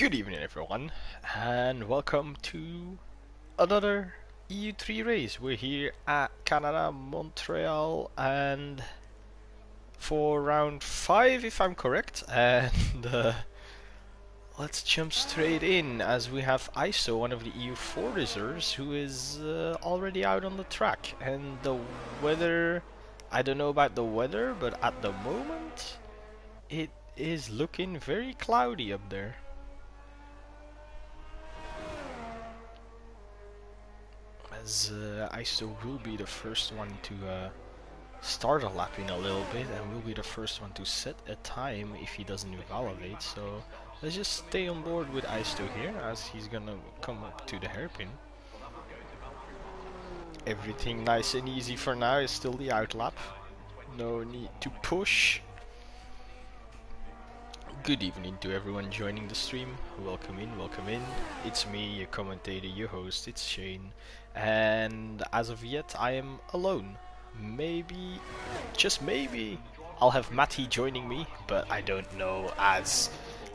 Good evening everyone, and welcome to another EU3 race. We're here at Canada, Montreal, and for round 5 if I'm correct, and let's jump straight in as we have ISO, one of the EU4 reserves, who is already out on the track. And the weather, I don't know about the weather, but at the moment it is looking very cloudy up there. As ISO will be the first one to start a lap in a little bit, and will be the first one to set a time if he doesn't invalidate. So let's just stay on board with ISO here, as he's gonna come up to the hairpin. Everything nice and easy for now. Is still the out lap, no need to push. Good evening to everyone joining the stream. Welcome in, welcome in. It's me, your commentator, your host, it's Shane. And as of yet, I am alone. Maybe, just maybe, I'll have Matty joining me, but I don't know, as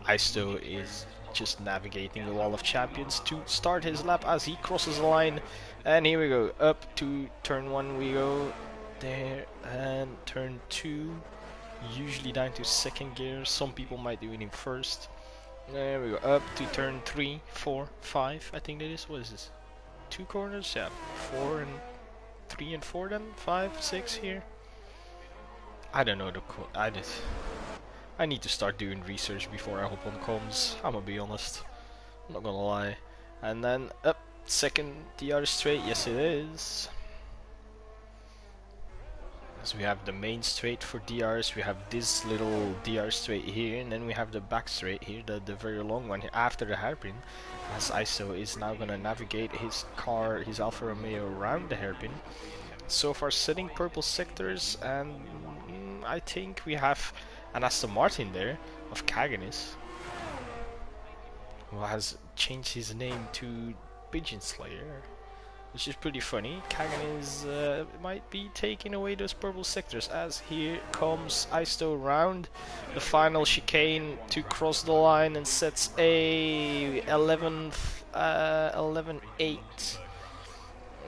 Isto is just navigating the wall of champions to start his lap as he crosses the line. And here we go, up to turn 1 we go, there, and turn 2. Usually down to second gear. Some people might do it in first. There we go, up to turn 3, 4, 5, I think that is. What is this? 2 corners? Yeah, 4 and 3 and 4 then? 5, 6 here? I don't know I need to start doing research before I hop on comms, I'm gonna be honest. I'm not gonna lie. And then up, second DR straight, yes it is. So we have the main straight for DRs, we have this little DR straight here, and then we have the back straight here, the very long one here after the hairpin, as ISO is now gonna navigate his car, his Alfa Romeo, around the hairpin. So far setting purple sectors, and I think we have an Aston Martin there of Kaganis, who has changed his name to Pigeon Slayer, which is pretty funny. Kagan is might be taking away those purple sectors, as here comes Isto round the final chicane to cross the line and sets a 11-8.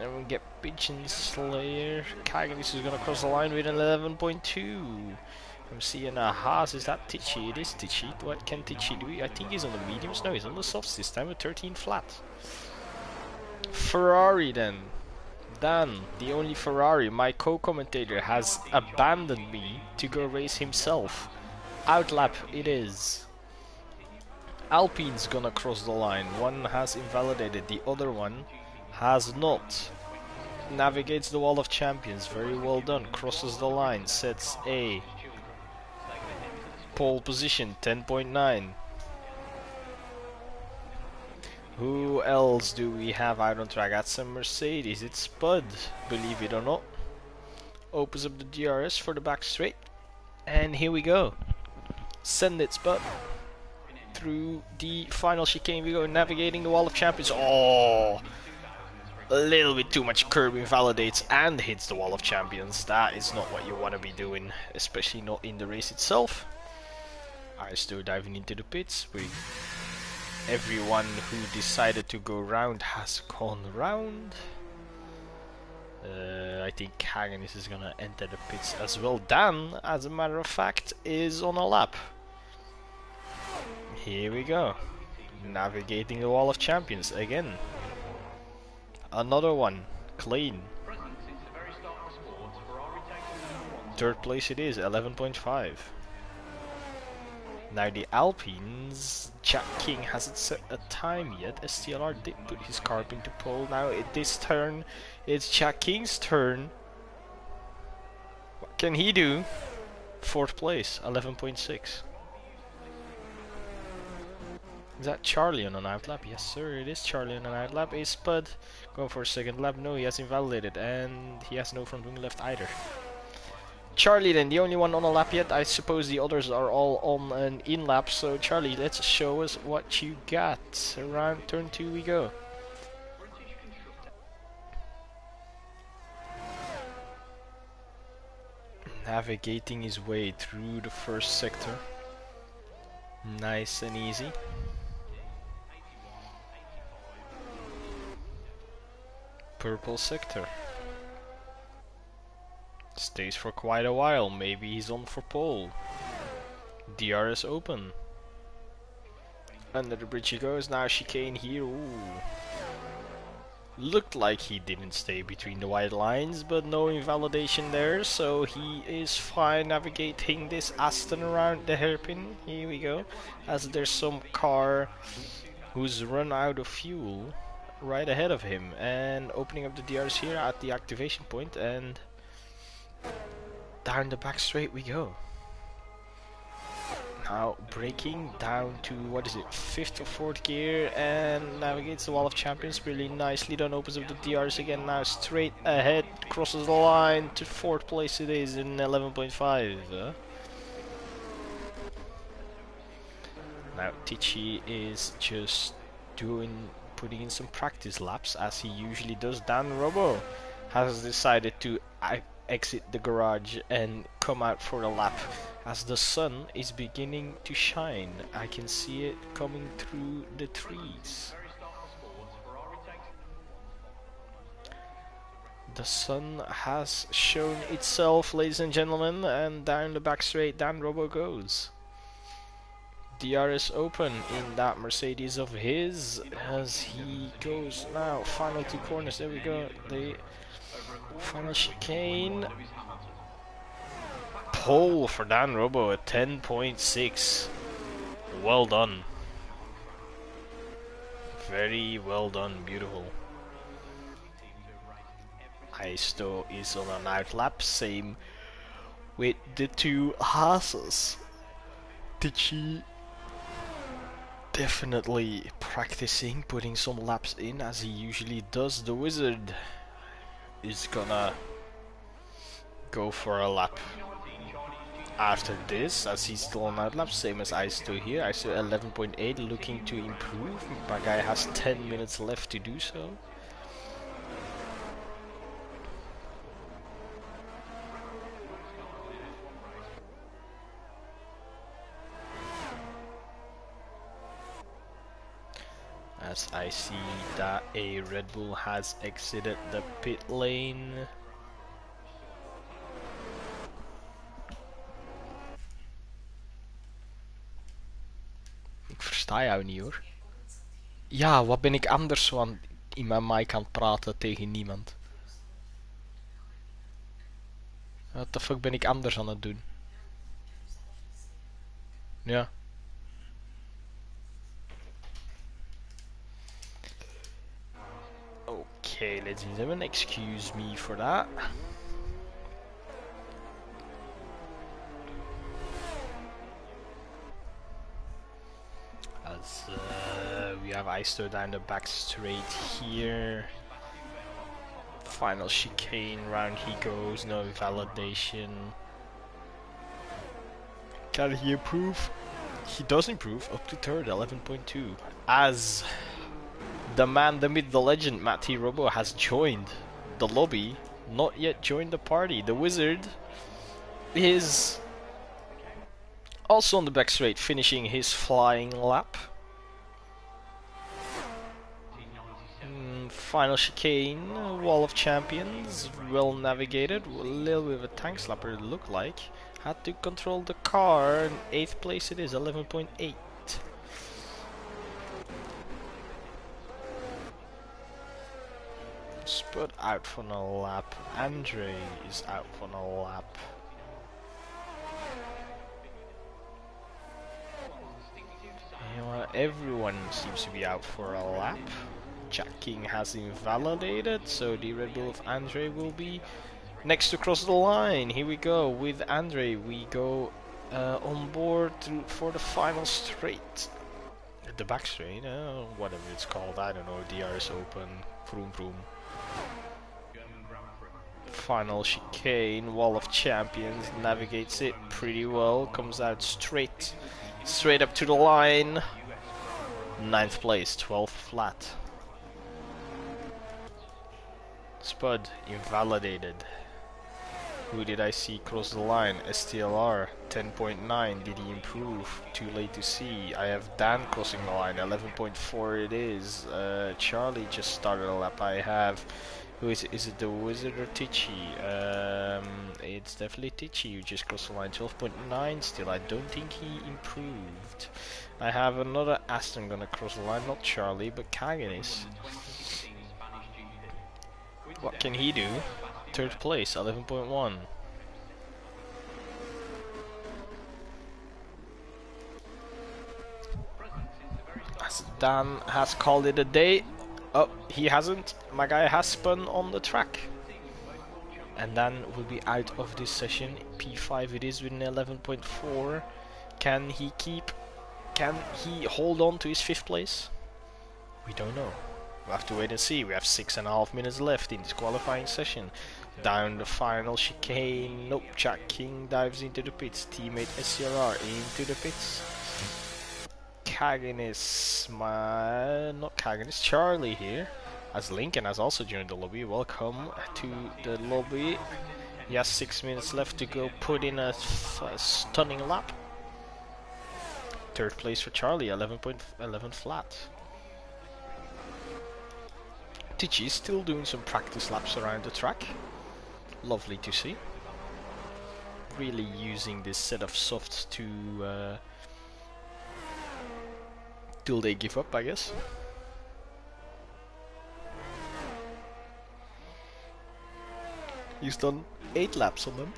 And we get Pigeon Slayer. Kagan is gonna cross the line with an 11.2. I'm seeing a Haas. Is that Tichy? It is Tichy. What can Tichy do? I think he's on the mediums. No, he's on the softs this time with 13 flat. Ferrari then. Dan, the only Ferrari, my co-commentator, has abandoned me to go race himself. Outlap it is. Alpine's gonna cross the line. One has invalidated, the other one has not. Navigates the wall of champions, very well done. Crosses the line, sets a pole position, 10.9. Who else do we have out on track? That's a Mercedes, it's Spud, believe it or not. Opens up the DRS for the back straight. And here we go. Send it, Spud. Through the final chicane we go, navigating the wall of champions. Oh! A little bit too much curb, invalidates and hits the wall of champions. That is not what you want to be doing, especially not in the race itself. I still diving into the pits. Everyone who decided to go round has gone round. I think Hagenis is gonna enter the pits as well. Dan, as a matter of fact, is on a lap. Here we go. Navigating the wall of champions again. Another one. Clean. Third place it is, 11.5. Now the Alpines, Jack King hasn't set a time yet. STLR did put his car into pole. Now at this turn, it's Jack King's turn. What can he do? Fourth place, 11.6. Is that Charlie on an outlap? Yes sir, it is Charlie on an outlap. Is Spud going for a second lap? No, he has invalidated, and he has no front wing left either. Charlie then, the only one on a lap yet. I suppose the others are all on an in lap. So Charlie, let's show us what you got. Around turn 2 we go. Navigating his way through the first sector. Nice and easy. purple sector. Stays for quite a while, maybe he's on for pole. DRS open. Under the bridge he goes, now chicane here, ooh. Looked like he didn't stay between the white lines, but no invalidation there, so he is fine navigating this Aston around the hairpin. Here we go, as there's some car who's run out of fuel right ahead of him, and opening up the DRS here at the activation point, and down the back straight we go. Now braking down to, what is it, 5th or 4th gear, and navigates the wall of champions really nicely. Then opens up the DRS again, now straight ahead, crosses the line to 4th place it is in 11.5. Now Tichy is just putting in some practice laps as he usually does. Dan Robo has decided to exit the garage and come out for a lap as the sun is beginning to shine. I can see it coming through the trees. The sun has shown itself, ladies and gentlemen, and down the back straight Dan Robo goes. DRS open in that Mercedes of his as he goes now. Final 2 corners, there we go. The final chicane. Pole for Dan Robo at 10.6. Well done. Very well done, beautiful. Aisto is on an outlap, same with the 2 Haas's. Tichy definitely practicing, putting some laps in as he usually does. The wizard is gonna go for a lap after this as he's still on outlap, same as Aisto here. Aisto 11.8, looking to improve. My guy has 10 minutes left to do so. As I see that a Red Bull has exited the pit lane. Ik versta jou niet hoor. Ja, wat ben ik anders zo aan in mijn mic aan het praten tegen niemand? What the fuck ben ik anders aan het doen? Ja. Okay, ladies and gentlemen, excuse me for that. As we have Aisto down the back straight here. Final chicane, round he goes, no validation. Can he improve? He does improve up to 3rd, 11.2. As the man, the myth, the legend, Matty Robo has joined the lobby, not yet joined the party. The wizard is also on the back straight, finishing his flying lap. Final chicane, wall of champions, well navigated, a little bit of a tank slapper it looked like. Had to control the car, in 8th place it is, 11.8. Spud out for a lap, Andre is out for a lap. You know, everyone seems to be out for a lap. Jack King has invalidated, so the Red Bull of Andre will be next to cross the line. Here we go with Andre. We go on board for the final straight. The back straight, whatever it's called, I don't know, DRS open, vroom vroom. Final chicane, wall of champions, navigates it pretty well, comes out straight up to the line. 9th place, 12th flat. Spud invalidated. Who did I see cross the line? STLR 10.9. Did he improve? Too late to see. I have Dan crossing the line. 11.4 it is. Charlie just started a lap. I have Who is it? Is it the Wizard or Tichy? It's definitely Tichy. You just crossed the line. 12.9 still. I don't think he improved. I have another Aston gonna cross the line. Not Charlie, but Kaganis. What can he do? Third place, 11.1. Dan has called it a day. Oh, he hasn't. My guy has spun on the track. And Dan will be out of this session. P5 it is with an 11.4. Can he hold on to his 5th place? We don't know. We'll have to wait and see. We have 6.5 minutes left in this qualifying session. Down the final chicane. Nope, Jack King dives into the pits. Teammate SCRR into the pits. Kaganis, not Kaganis, Charlie here. As Lincoln has also joined the lobby. Welcome to the lobby. He has 6 minutes left to go put in a stunning lap. 3rd place for Charlie, 11.11 flat. Tichy is still doing some practice laps around the track. Lovely to see. Really using this set of softs to till they give up, I guess. He's done 8 laps on them.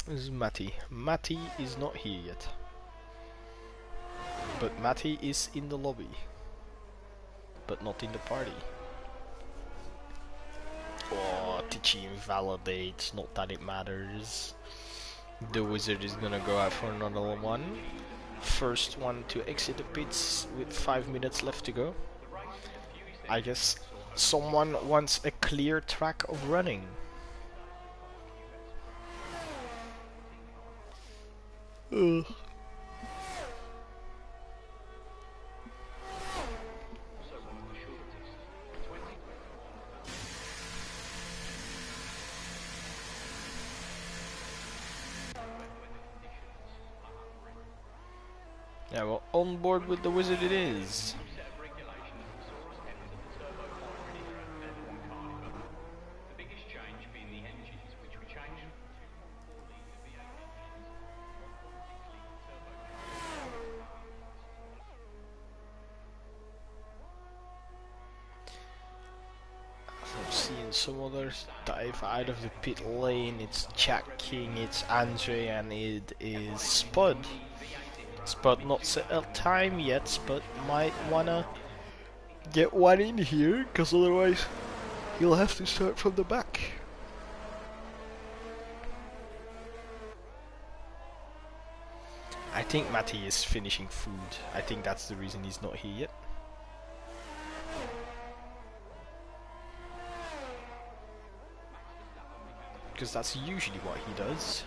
This is Matty. Matty is not here yet. But Matty is in the lobby. But not in the party. Oh, Tichy invalidates, not that it matters. The Wizard is gonna go out for another one. First one to exit the pits with 5 minutes left to go. I guess someone wants a clear track of running. Ugh. Yeah, well, on board with the Wizard it is. I'm seeing some others dive out of the pit lane. It's Jack King, it's Andre, and it is Spud. Spud not set a time yet. Spud might wanna get one in here, because otherwise he'll have to start from the back. I think Matty is finishing food. I think that's the reason he's not here yet. Because that's usually what he does.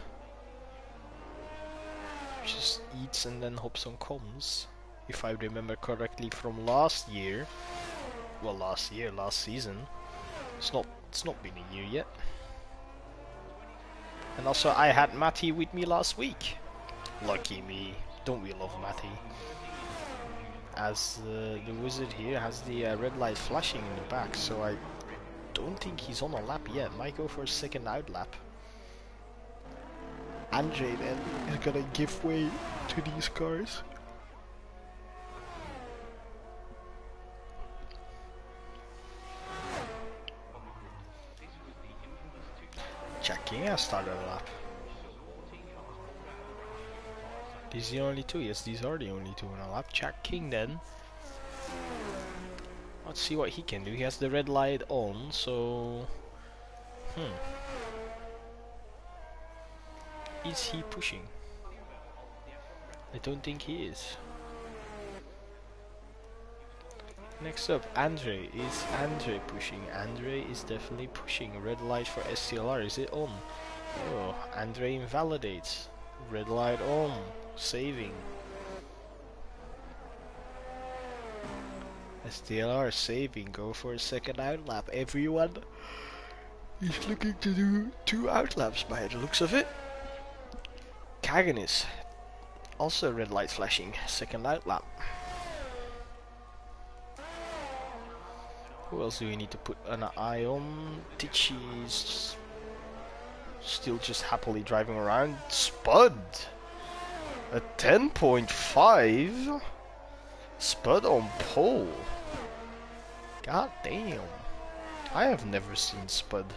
Just eats and then hops on comms. If I remember correctly from last year. Well, last season. It's not been a year yet. And also I had Matty with me last week. Lucky me. Don't we love Matty? As the Wizard here has the red light flashing in the back, so I don't think he's on a lap yet. Might go for a second out lap. Andre then is gonna give way to these cars. Jack King has started a lap. These are the only two. Yes, these are the only two on a lap. Jack King then. Let's see what he can do. He has the red light on, so... Is he pushing? I don't think he is. Next up, Andre. Is Andre pushing? Andre is definitely pushing. Red light for STLR. Is it on? Oh, Andre invalidates. Red light on. Saving. STLR saving. Go for a second out lap. Everyone is looking to do 2 out laps by the looks of it. Kaganis. Also red light flashing. Second out lap. Who else do we need to put an eye on? Tichy's still just happily driving around. Spud! A 10.5? Spud on pole. God damn. I have never seen Spud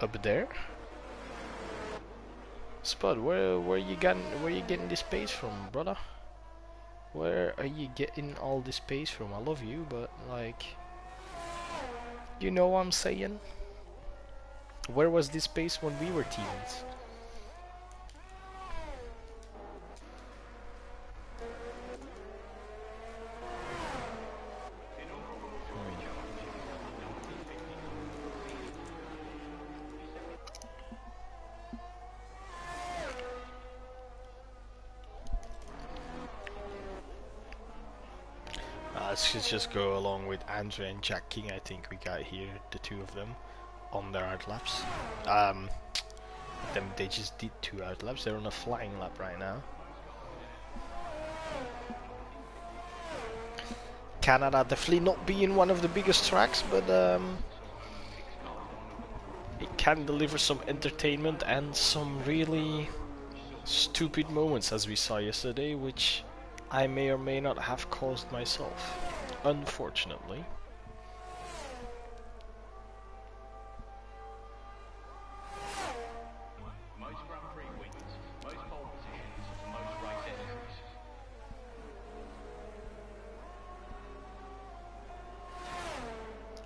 up there. Spud, where you getting this pace from, brother? Where are you getting all this pace from? I love you, but like, you know what I'm saying? Where was this pace when we were teammates? Let's just go along with Andre and Jack King. I think we got here, the two of them, on their hard laps. They just did 2 hard laps. They're on a flying lap right now. Canada definitely not being one of the biggest tracks, but it can deliver some entertainment and some really stupid moments, as we saw yesterday, which I may or may not have caused myself, unfortunately.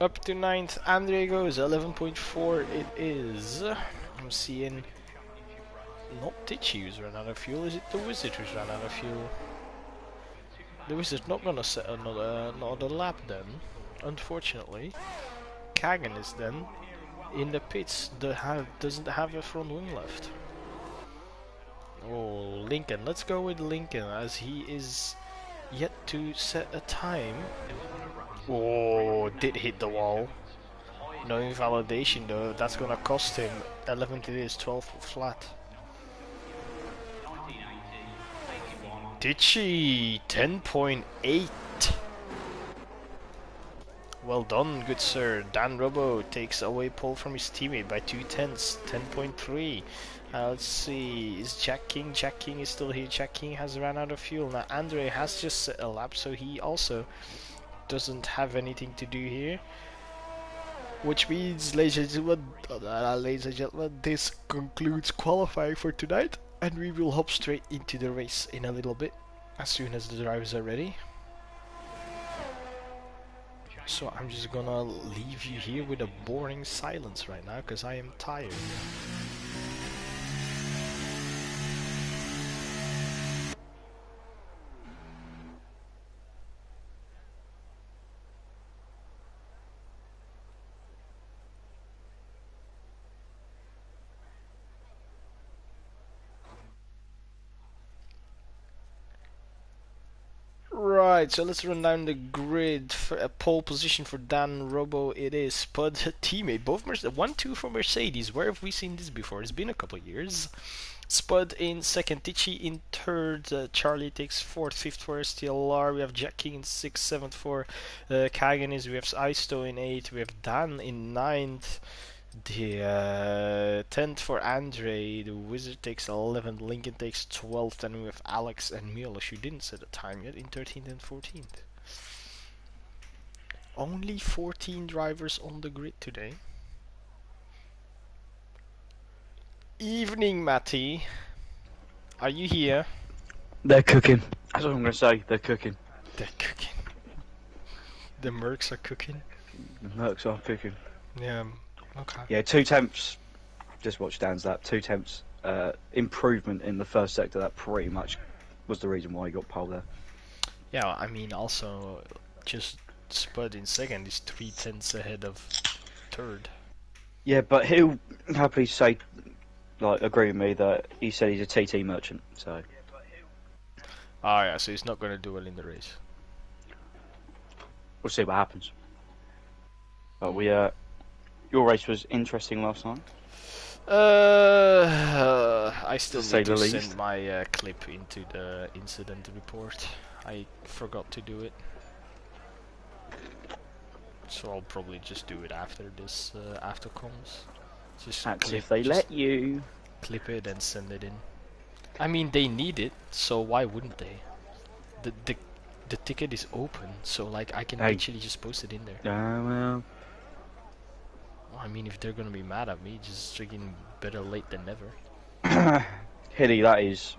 Up to 9th, Andre goes, 11.4 it is. I'm seeing not Tichy who's run out of fuel, is it the Wizard who's run out of fuel? The Wizard's not gonna set another lap then, unfortunately. Kagan is then in the pits, doesn't have a front wing left. Oh, Lincoln, let's go with Lincoln as he is yet to set a time. Oh, did hit the wall. No invalidation though, that's gonna cost him. 11th it is, 12th flat. Tichy, 10.8. Well done, good sir. Dan Robo takes away pole from his teammate by 2/10, 10.3. Let's see, is Jack King? Jack King is still here. Jack King has run out of fuel. Now Andre has just set a lap, so he also doesn't have anything to do here. Which means, ladies and gentlemen, this concludes qualifying for tonight. And we will hop straight into the race in a little bit, as soon as the drivers are ready. So I'm just gonna leave you here with a boring silence right now, because I am tired. Right, so let's run down the grid. For a pole position for Dan Robo, it is Spud teammate. Both 1-2 for Mercedes. Where have we seen this before? It's been a couple of years. Spud in second, Tichy in third, Charlie takes fourth, fifth for STLR. We have Jack King in sixth, seventh for Kagan. We have Isto in eighth. We have Dan in ninth. The 10th for Andre, the Wizard takes 11th, Lincoln takes 12th, and we have Alex and Milos, who didn't set a time yet, in 13th and 14th. Only 14 drivers on the grid today. Evening, Matty. Are you here? They're cooking. That's what I'm going to say, they're cooking. They're cooking. The Mercs are cooking? The Mercs are cooking. Yeah. Okay. Yeah, 2 temps. Just watch Dan's lap. 2 temps. Improvement in the first sector. That pretty much was the reason why he got pole there. Yeah, I mean, also, just Spud in second is 3/10 ahead of third. Yeah, but he'll happily say, like, agree with me that he said he's a TT merchant. So. Ah, yeah. So he's not going to do well in the race. We'll see what happens. But your race was interesting last night. I still need to send my clip into the incident report. I forgot to do it. So I'll probably just do it after this, after comms. Just That's clip, if they just let you. clip it and send it in. I mean, they need it, so why wouldn't they? The the the ticket is open, so like I can Hey. literally just post it in there. Well. I mean, if they're gonna be mad at me, just freaking better late than never. Hilly, that is.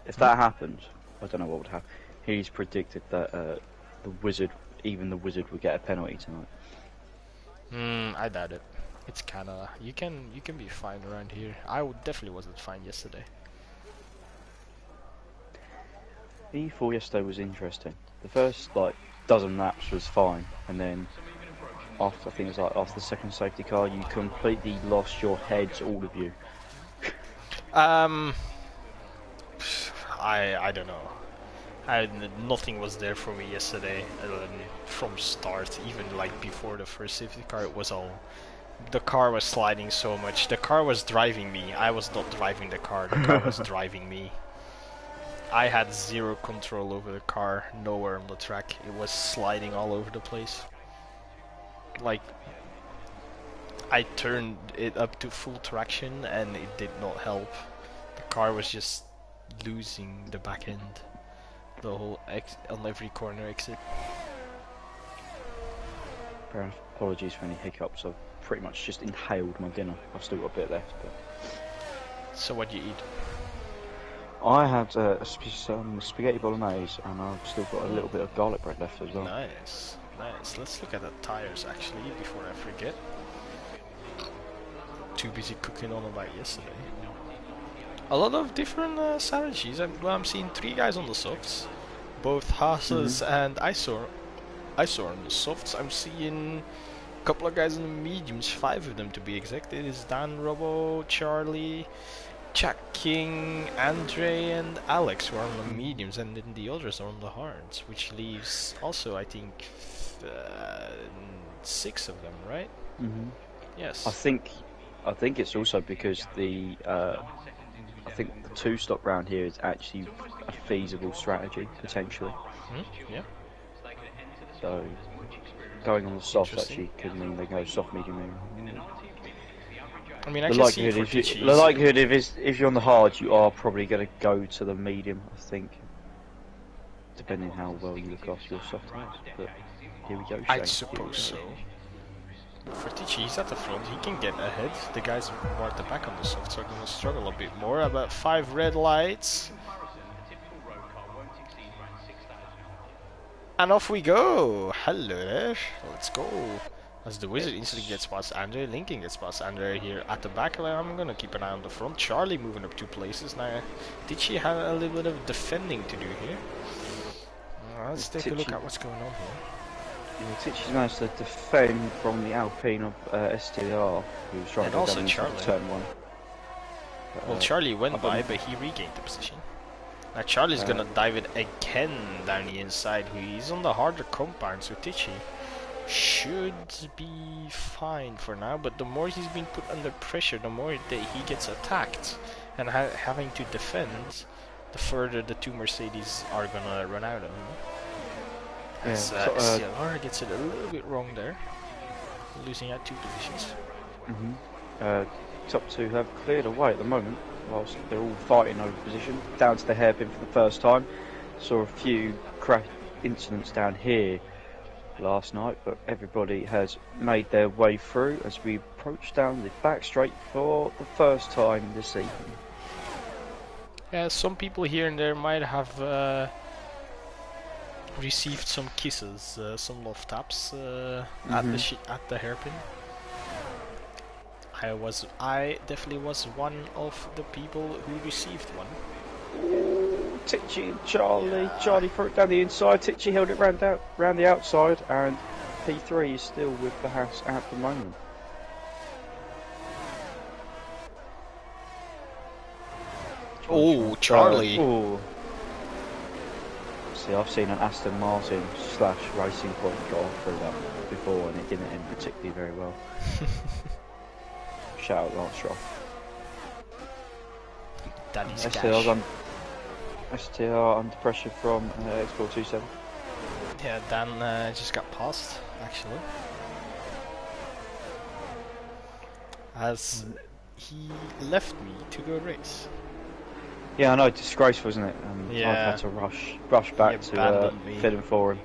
If that happens, I don't know what would happen. He's predicted that even the wizard, would get a penalty tonight. I doubt it. It's Canada. You can be fine around here. Definitely wasn't fine yesterday. E4 yesterday was interesting. The first dozen laps was fine, and then after I think it was after the second safety car, you completely lost your heads, all of you. I don't know. Nothing was there for me yesterday from start. Even like before the first safety car, it was all. The car was sliding so much. The car was driving me. I was not driving the car. The car was driving me. I had zero control over the car. Nowhere on the track. It was sliding all over the place. Like, I turned it up to full traction and it did not help. The car was just losing the back end. The whole on every corner exit. Fair enough. Apologies for any hiccups. I've pretty much just inhaled my dinner. I've still got a bit left. But... So what do you eat? I had some spaghetti bolognese, and I've still got a little bit of garlic bread left as well. Nice, nice. Let's look at the tires actually before I forget. Too busy cooking on about yesterday. A lot of different strategies. I'm seeing 3 guys on the softs, both Haas's and Isor on the softs. I'm seeing a couple of guys on the mediums, 5 of them to be exact. It is Dan, Robo, Charlie, Jack King, Andre, and Alex who are on the mediums, and then the others are on the hards, which leaves also I think 6 of them, right? Yes. I think it's also because I think the 2-stop round here is actually a feasible strategy, potentially. Yeah. So, going on the soft actually could mean they go soft, medium, medium. I mean, I can see for the likelihood if you're on the hard, you are probably going to go to the medium, I think. Depending how well you look after your soft tires. But here we go, Shane. I suppose so. For Tichy, he's at the front, he can get ahead. The guys who are at the back on the softs are going to struggle a bit more. About 5 red lights. And off we go! Hello there, let's go. As the wizard instantly gets past Andre, Lincoln gets past Andre here at the back. I'm going to keep an eye on the front. Charlie moving up 2 places. Now, Tichy had a little bit of defending to do here. Let's take a look at what's going on here. Yeah, Tichy's managed to defend from the Alpine of S12R, who was trying to go down into turn 1. But, well, Charlie went by, but he regained the position. Now Charlie's gonna dive it again down the inside. He's on the harder compound, so Tichy should be fine for now. But the more he's been put under pressure, the more that he gets attacked and having to defend, the further the 2 Mercedes are gonna run out of him. As SLR gets it a little bit wrong there, losing out 2 positions. Top 2 have cleared away at the moment, whilst they're all fighting over position, down to the hairpin for the first time. Saw a few crash incidents down here last night, but everybody has made their way through as we approach down the back straight for the first time this evening. Yeah, some people here and there might have received some kisses, some love taps at the hairpin. I definitely was one of the people who received one. Ooh, Tichy and Charlie. Yeah. Charlie threw it down the inside. Tichy held it round the outside, and P3 is still with the house at the moment. Oh, Charlie! Oh. See, I've seen an Aston Martin / Racing Point go through that before, and it didn't end particularly very well. Shout out last shot. Daddy's STR under pressure from X427. Yeah, Dan just got passed, actually. as he left me to go race. Yeah, I know, disgraceful, isn't it? I've Yeah, had to rush he back to abandoned me. fill in for him.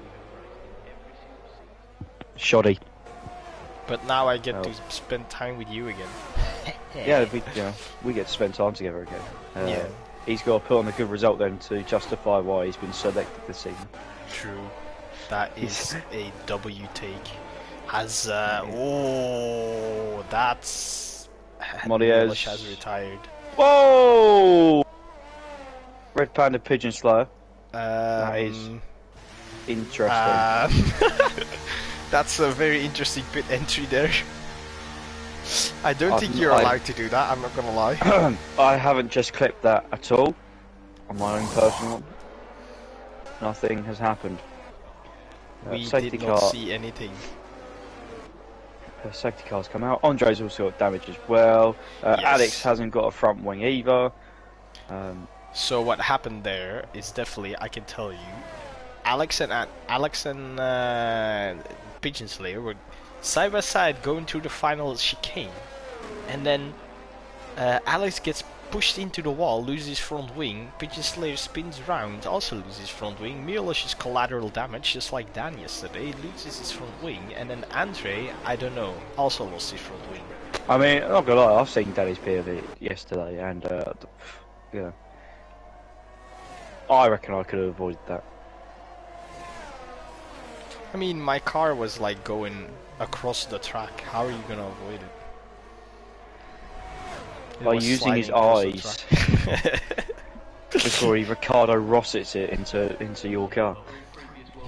Shoddy. But now I get Oh. to spend time with you again. Yeah, we get to spend time together again. Yeah. He's got to put on a good result then to justify why he's been selected this season. True. That is a W take. As oh, that's Molière's has retired. Whoa! Red Panda Pigeon Slayer. That is interesting. That's a very interesting pit entry there. I don't think you're allowed to do that, I'm not gonna lie. I haven't just clipped that at all on my own personal one. Nothing has happened. We safety did not car. see anything. Safety car's come out. Andre's also got damage as well. Yes. Alex hasn't got a front wing either. So what happened there is definitely, I can tell you, Alex and Pigeon Slayer were side by side going through the final chicane, and then Alex gets pushed into the wall, loses front wing. Pigeon Slayer spins round, also loses front wing. Milos is collateral damage, just like Dan yesterday, loses his front wing, and then Andre, I don't know, also lost his front wing. I mean, I'm not gonna lie, I've seen Danny's POV yesterday, and yeah, I reckon I could have avoided that. I mean, my car was like going across the track. How are you gonna avoid it? By using his eyes before he Ricardo Rossets it into your car.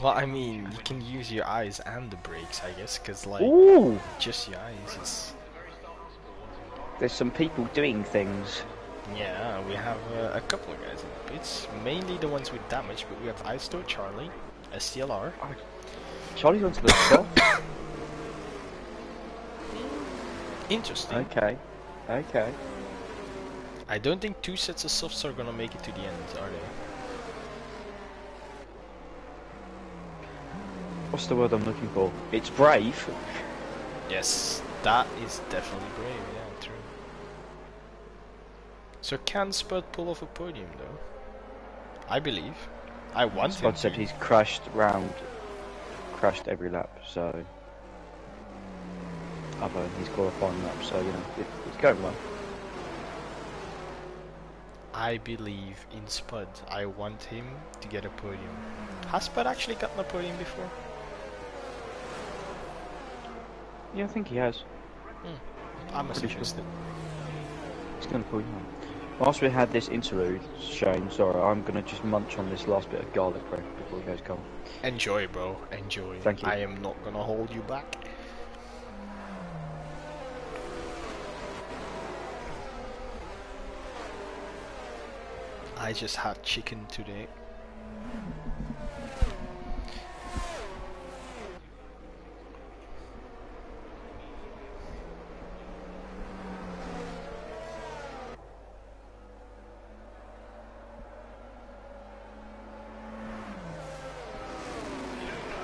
Well, I mean, you can use your eyes and the brakes, I guess, because like Ooh! just your eyes is. There's some people doing things. Yeah, we have a couple of guys in the pits, mainly the ones with damage, but we have Isto, Charlie, STLR. Charlie's onto the top. Interesting. Okay. Okay. I don't think two sets of softs are gonna make it to the end, are they? What's the word I'm looking for? It's brave. Yes, that is definitely brave, yeah, true. So can Spud pull off a podium though? I believe. I want him Spud to. said he's crashed every lap, so other than his qualifying lap, so you know, it's going well. I believe in Spud. I want him to get a podium. Has Spud actually gotten a podium before? Yeah, I think he has. I'm Pretty interested. He's going to pull you on. Whilst we had this interlude, Shane, sorry, I'm going to just munch on this last bit of garlic bread before you guys come. Enjoy, bro. Enjoy. Thank you. I am not gonna hold you back. I just had chicken today.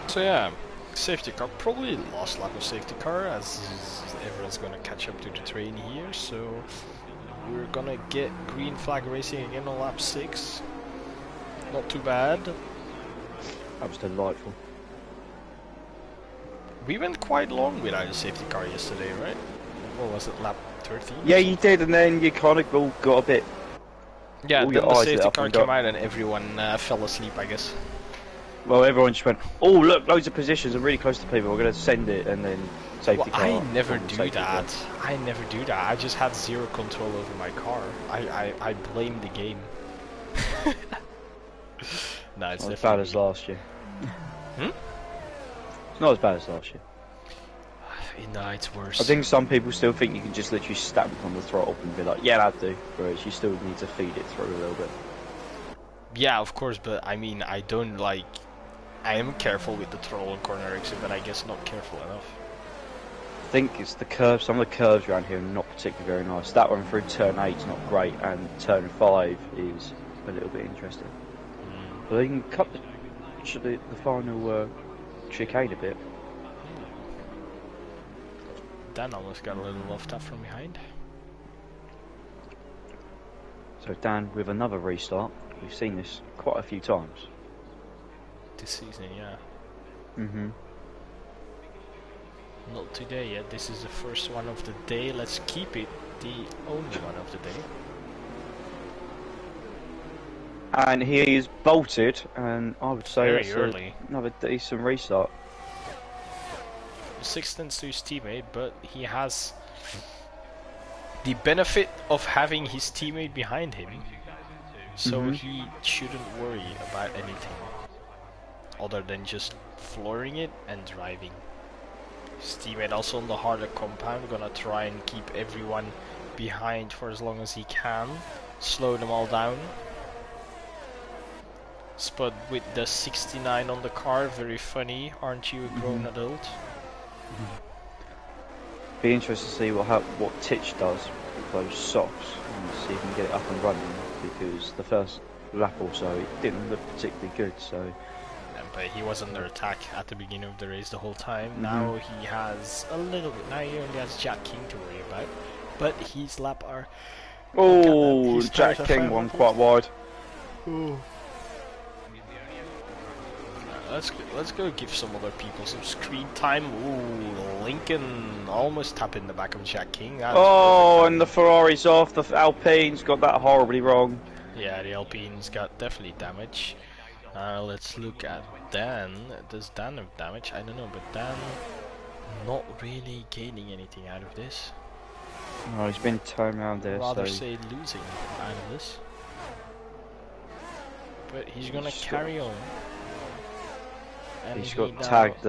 So yeah, safety car, probably last lap of safety car, as everyone's gonna catch up to the train here, so we're gonna get green flag racing again on lap 6. Not too bad. That was delightful. We went quite long without a safety car yesterday, right? What was it, lap 13? Yeah, you did, and then you kind of all got a bit... Yeah, all then your the eyes lit safety up car and came got- out and everyone fell asleep, I guess. Well, everyone just went, oh, look, loads of positions, I'm really close to people, we're going to send it, and then safety Well, car. I never and do safety car. that. I never do that. I just had zero control over my car. I blame the game. No, it's Not as definitely bad as last year. It's not as bad as last year. No, it's worse. I think some people still think you can just literally stamp on the throttle and be like, yeah, that'd do. Whereas you still need to feed it through a little bit. Yeah, of course, but I mean, I don't like... I am careful with the throttle and corner exit, but I guess not careful enough. I think it's the curves, some of the curves around here are not particularly very nice. That one through turn 8 is not great, and turn 5 is a little bit interesting. But they can cut the final chicane a bit. Dan almost got a little left up from behind. So Dan with another restart. We've seen this quite a few times. This season, yeah. Not today yet. This is the first one of the day. Let's keep it the only one of the day. And he is bolted, and I would say Very that's early. another decent restart. Sixteenth to his teammate, but he has the benefit of having his teammate behind him, so he shouldn't worry about anything other than just flooring it and driving. His teammate also on the harder compound, gonna try and keep everyone behind for as long as he can, slow them all down. Spud with the 69 on the car, very funny, aren't you a grown adult? Be interested to see what Titch does with those softs and see if he can get it up and running, because the first lap or so it didn't look particularly good. So, but he was under attack at the beginning of the race the whole time. Now he has a little bit. Now he only has Jack King to worry about, but his lap are. oh, Jack King won quite wide. Ooh. Let's go give some other people some screen time. Ooh, Lincoln almost tapping the back of Jack King. Oh, and the Ferrari's off. The Alpine's got that horribly wrong. Yeah, the Alpine's got definitely damage. Let's look at Dan. Does Dan have damage? I don't know, but Dan not really gaining anything out of this. Oh, he's been turned around there. Rather so say losing out of this. But he's gonna carry on. And he's got tagged.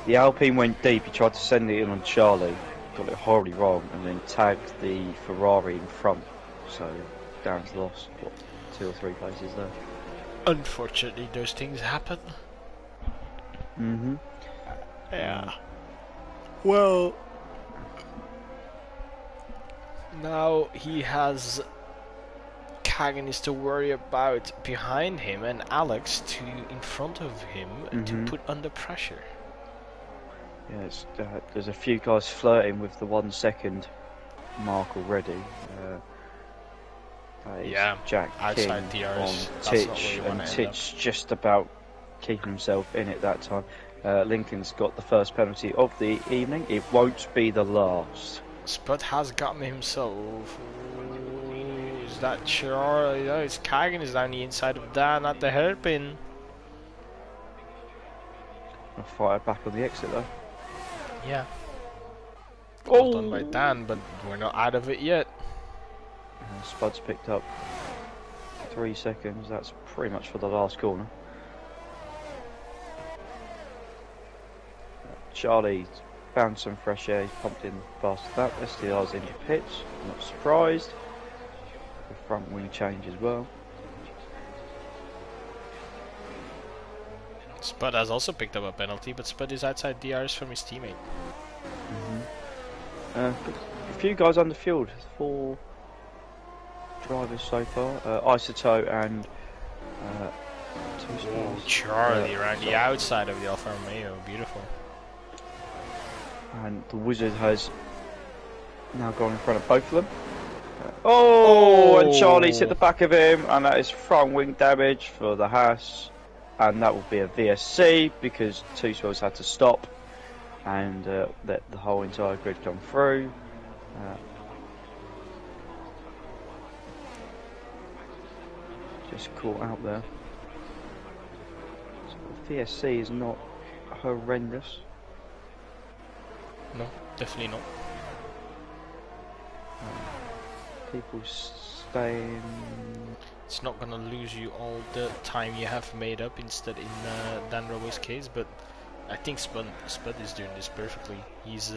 The Alpine went deep. He tried to send it in on Charlie, got it horribly wrong, and then tagged the Ferrari in front. So Darren's lost what, 2 or 3 places there. Unfortunately, those things happen. Yeah. Well, now he has Kagan is to worry about behind him and Alex to in front of him to put under pressure. Yes, there's a few guys flirting with the 1 second mark already. Yeah, Jack outside King DRS, on that's not where Titch, you and wanna end Titch just about keeping himself in it that time. Lincoln's got the first penalty of the evening. It won't be the last. Spud has gotten himself. Ooh, is that Charlie? No, it's Kagan is down the inside of Dan at the hairpin. I'll fire back on the exit though. Yeah. Well done by Dan, but we're not out of it yet. Spud's picked up 3 seconds. That's pretty much for the last corner. Charlie found some fresh air. He's pumped in fast as that. STR's into pits. Not surprised. The front wing change as well. Spud has also picked up a penalty, but Spud is outside DRS from his teammate. A few guys on the field. 4 drivers so far. Isoto and Charlie around the outside of the Alfa Romeo. Beautiful. And the Wizard has now gone in front of both of them. And Charlie's hit the back of him, and that is front wing damage for the Haas. And that will be a VSC because Two Swells had to stop and let the whole entire grid come through. Just caught out there. So the VSC is not horrendous. No, definitely not. People staying. It's not gonna lose you all the time you have made up instead in Dan Rowe's case, but I think Spud is doing this perfectly. He's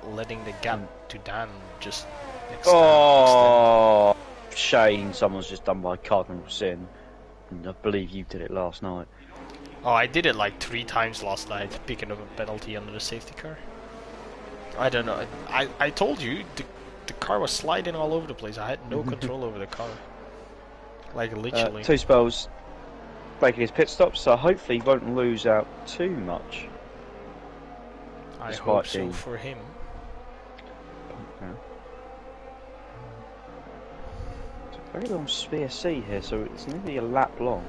letting the gap to Dan just extend. Shane, someone's just done by cardinal sin. And I believe you did it last night. Oh, I did it like 3 times last night, picking up a penalty under the safety car. I don't know. I told you the car was sliding all over the place. I had no control over the car. Like literally. Two Spells making his pit stop, so hopefully he won't lose out too much. I despite hope so being... for him. Yeah. It's a very long sphere C here, so it's nearly a lap long.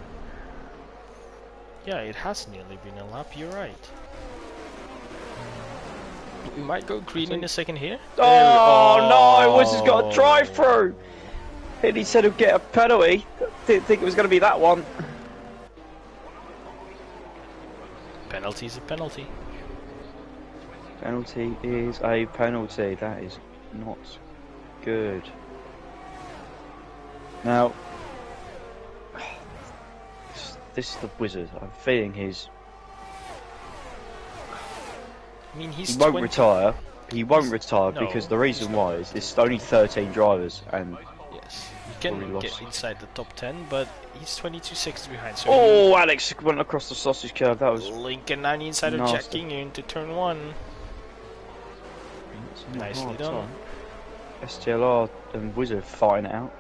Yeah, it has nearly been a lap, you're right. We might go green in a second here. Oh no, Wiz has got a drive-through! And he said he'd get a penalty. Didn't think it was going to be that one. Penalty's a penalty. Penalty is a penalty. That is not good. Now, this is the wizard. I'm feeling his... I mean, he won't retire. He won't retire because the reason why is there's only 13 drivers and... Yes, he can get inside the top 10, but he's 22 seconds behind. So oh, Alex went across the sausage curve. That was... Lincoln down the inside of Jack King into turn 1. Nicely done. STLR and Wizard fighting it out.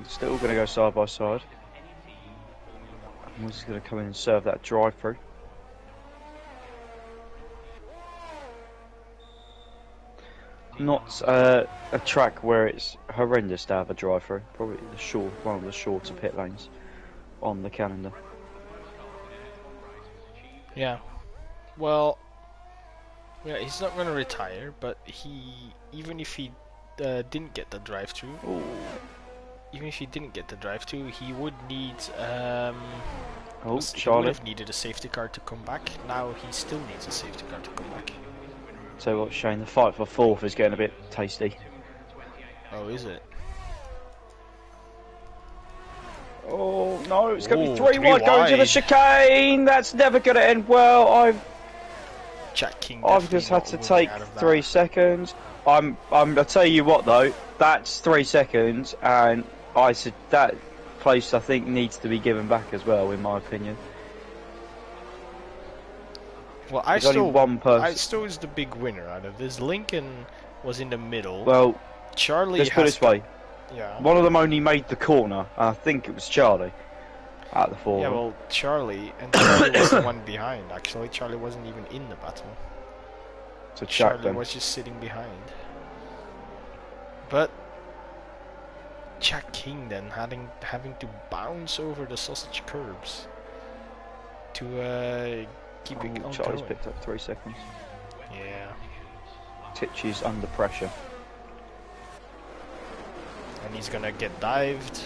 It's still going to go side by side. Wizard's going to come in and serve that drive-through. Not a track where it's horrendous to have a drive-through. Probably one of the shorter pit lanes on the calendar. Yeah. Well, yeah, he's not going to retire, but even if he didn't get the drive-through, he would need he would have needed a safety car to come back. Now he still needs a safety car to come back. So what, Shane, the fight for fourth is getting a bit tasty. Oh, is it? Oh no, it's going to be 3 wide going to the chicane. That's never going to end well. I've just had to take 3 seconds. I'll tell you what though, that's 3 seconds, and I said that place I think needs to be given back as well, in my opinion. Well, I still is the big winner out of this. Lincoln was in the middle. Well, Charlie. Let's put it this way. Yeah. One of them only made the corner, and I think it was Charlie at the four. Yeah, well, Charlie was the one behind. Actually, Charlie wasn't even in the battle. So Charlie was just sitting behind. But Jack King then having to bounce over the sausage curbs to keep it on Charlie's going. picked up 3 seconds. Yeah. Titchy's under pressure. And he's gonna get dived.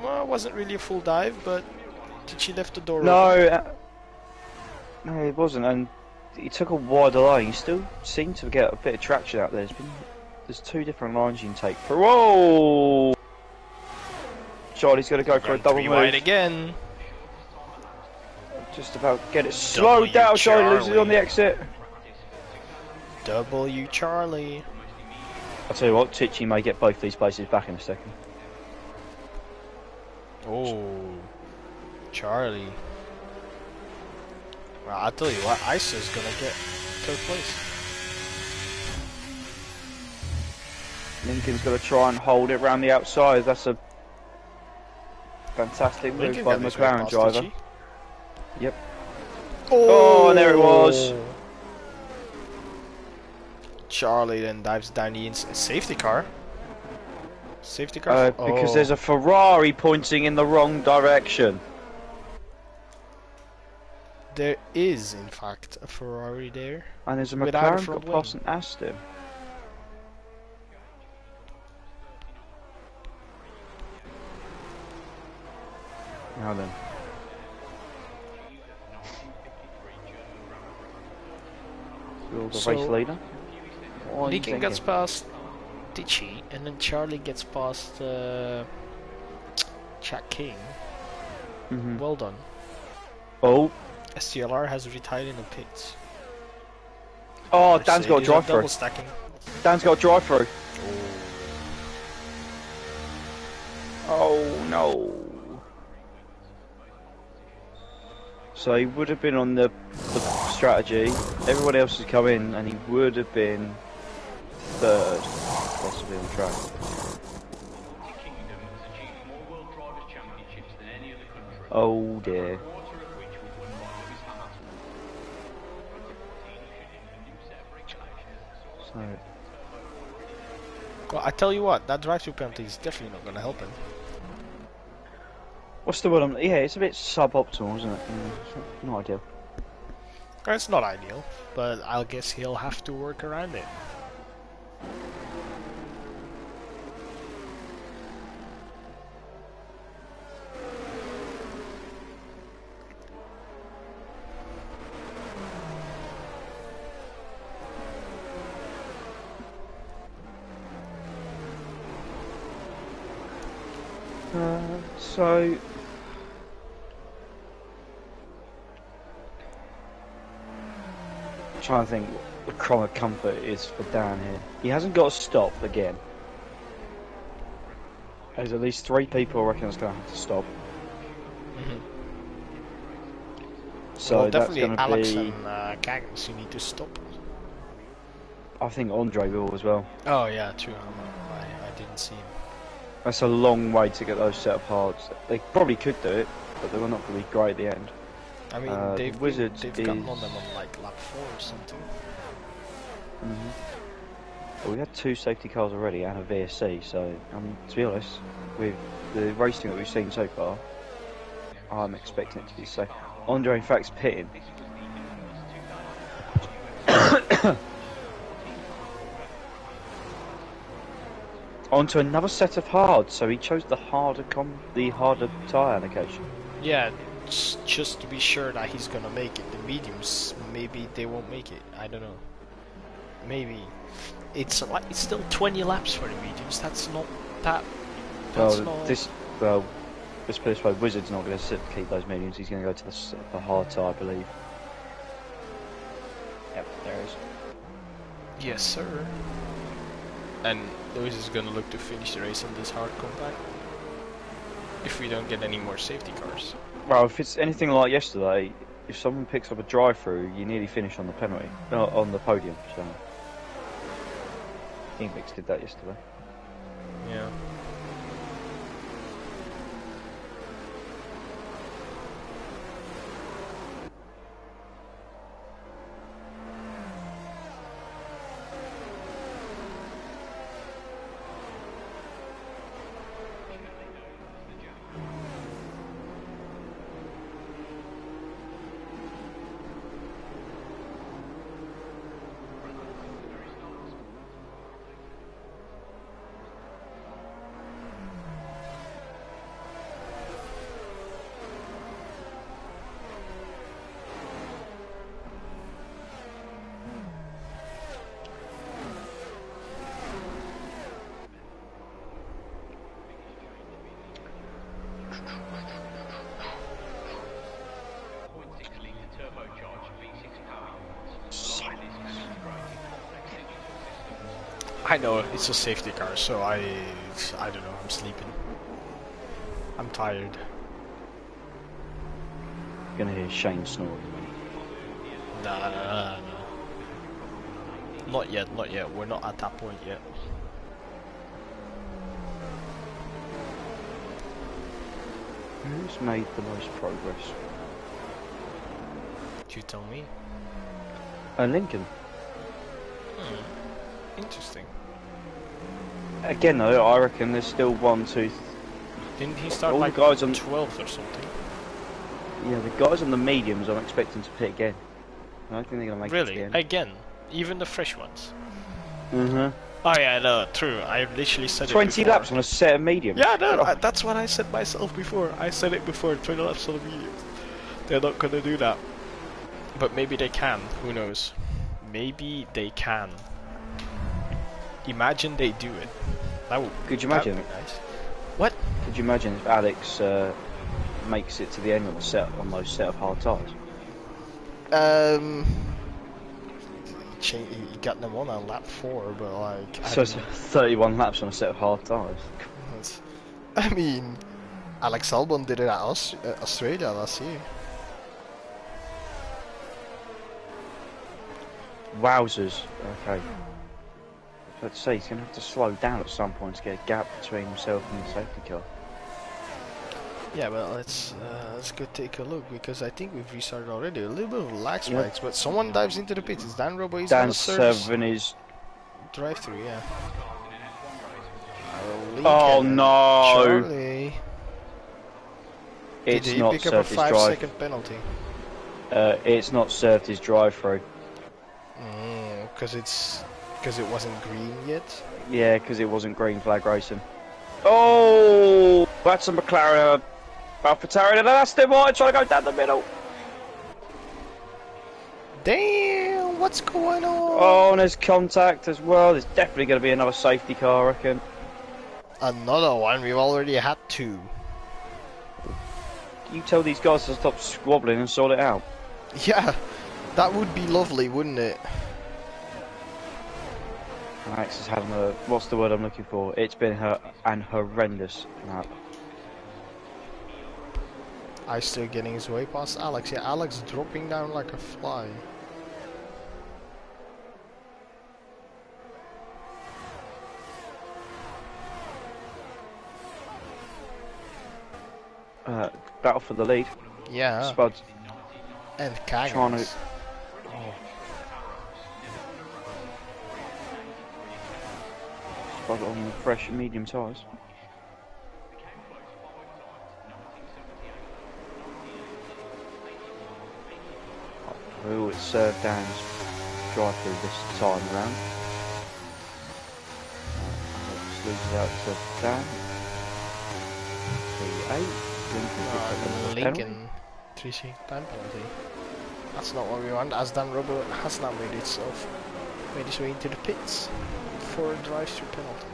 Well, it wasn't really a full dive, but Titchy left the door open. No, it wasn't, and he took a wider line. He still seemed to get a bit of traction out there. There's 2 different lines you can take for. Whoa! Charlie's gonna go for a double move. Wide again. Just about get it slowed down. Charlie loses on the exit. W Charlie. I'll tell you what, Titchy may get both these places back in a second. Oh, Charlie. Well, I'll tell you what, Isa's gonna get 3rd place. Lincoln's got to try and hold it round the outside. That's a fantastic move by the McLaren driver. Yep. Oh, and there it was. Charlie then dives down the safety car. Safety car? Because there's a Ferrari pointing in the wrong direction. There is, in fact, a Ferrari there. And there's a McLaren got past an Aston. Now then. The race leader. Lincoln gets past Titchy, and then Charlie gets past Jack King. Well done. Oh. STLR has retired in the pits. Oh, Dan's got a drive through. Dan's got a drive through. Oh no. So he would have been on the strategy. Everyone else has come in, and he would have been 3rd, possibly on track. Oh dear. So, Well, I tell you what, that drive-through penalty is definitely not going to help him. what's the word? Yeah, it's a bit suboptimal, isn't it? It's not ideal. It's not ideal, but I guess he'll have to work around it. So trying to think what the crime of comfort is for Dan here. He hasn't got to stop again. There's at least 3 people I reckon that's going to have to stop. So well, that's definitely going to Alex be. and Cagnus, you need to stop. I think Andre will as well. Oh yeah, true. I didn't see him. That's a long way to get those set of hards. They probably could do it, but they were not going to be great at the end. I mean, they've Wizards gotten on them on like lap 4 or something. Well, we had 2 safety cars already and a VSC, so to be honest, with the racing that we've seen so far, I'm expecting it to be safe. Andre, in fact, is pitting. Onto another set of hard, so he chose the harder tyre allocation. Yeah, just to be sure that he's gonna make it. The mediums, maybe they won't make it. I don't know. Maybe it's still 20 laps for the mediums. That's not that. That's not... let's put it this way: Wizard's not going to keep those mediums. He's going to go to the hard tyre, I believe. Yep, there it is. Yes, sir. And Lewis is going to look to finish the race on this hard compact. If we don't get any more safety cars. Well, if it's anything like yesterday, if someone picks up a drive-through, you nearly finish on the penalty, on the podium. So, Ingbix did that yesterday. Yeah. I know, it's a safety car, so I don't know, I'm sleeping. I'm tired. You're going to hear Shane snoring. Nah. Not yet, we're not at that point yet. Who's made the most progress? You tell me. Lincoln. Interesting. Again though, I reckon there's still 1, 2... Didn't he start all like the guys on 12th or something? Yeah, the guys on the mediums I'm expecting to pit again. I don't think they're going to make it to the Really? end. Again? Even the fresh ones? Mm-hmm. Oh yeah, no, true. I literally said 20 it before. laps on a set of mediums. Yeah, no, that's what I said myself before. I said it before, 20 laps on the mediums. They're not gonna do that. But maybe they can, who knows. Maybe they can. Imagine they do it. That would. Could you imagine? That would be nice. What? Could you imagine if Alex makes it to the end on those set of hard tyres? He got them on lap 4, but like. So it's 31 laps on a set of hard tyres. I mean, Alex Albon did it at Australia last year. Wowzers. Okay. Let's say he's going to have to slow down at some point to get a gap between himself and the safety car. Yeah, well, let's go take a look because I think we've restarted already. A little bit of lag Yep. spikes, but someone dives into the pits. Is Dan Robo? He's gonna Dan's service serving his. drive-through. Yeah. Oh Lincoln and no! Charlie. Did It's he not pick up a served his drive. 5-second penalty? It's not served his drive-through. Because it wasn't green yet. Yeah, because it wasn't green flag racing. Oh, that's a McLaren AlphaTauri and an Aston Martin trying to go down the middle. Damn, what's going on? Oh, and there's contact as well. There's definitely going to be another safety car, I reckon. Another one. We've already had 2. You tell these guys to stop squabbling and sort it out. Yeah, that would be lovely, wouldn't it? Alex is having a, what's the word I'm looking for? It's been an horrendous lap. I still getting his way past Alex. Yeah, Alex dropping down like a fly. Battle for the lead. Yeah. Spud's And trying Kaggins. to. Spud on the fresh medium tyres. Oh, it's Dan's drive through this time around. Alex loses out to Dan. Lincoln 3-second time penalty. That's not what we want, as Dan Robo has now made his way into the pits for a drive-through penalty.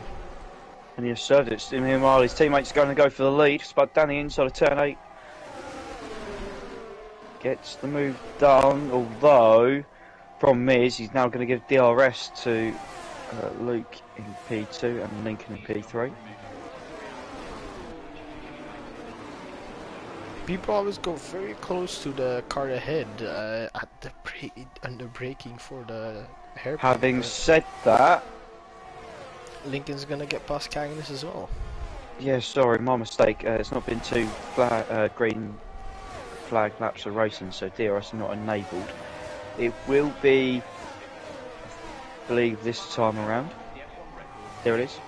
And he has served it. Meanwhile, his teammate's going to go for the lead. Spud down the inside of turn 8. Gets the move done, although, problem is, he's now going to give DRS to Luke in P2 and Lincoln in P3. People always go very close to the car ahead at the under braking for the hairpin. Having said that, Lincoln's gonna get past Cagnus as well. yeah, sorry, my mistake. It's not been 2 green flag laps of racing, so DRS is not enabled. It will be, I believe, this time around. There it is.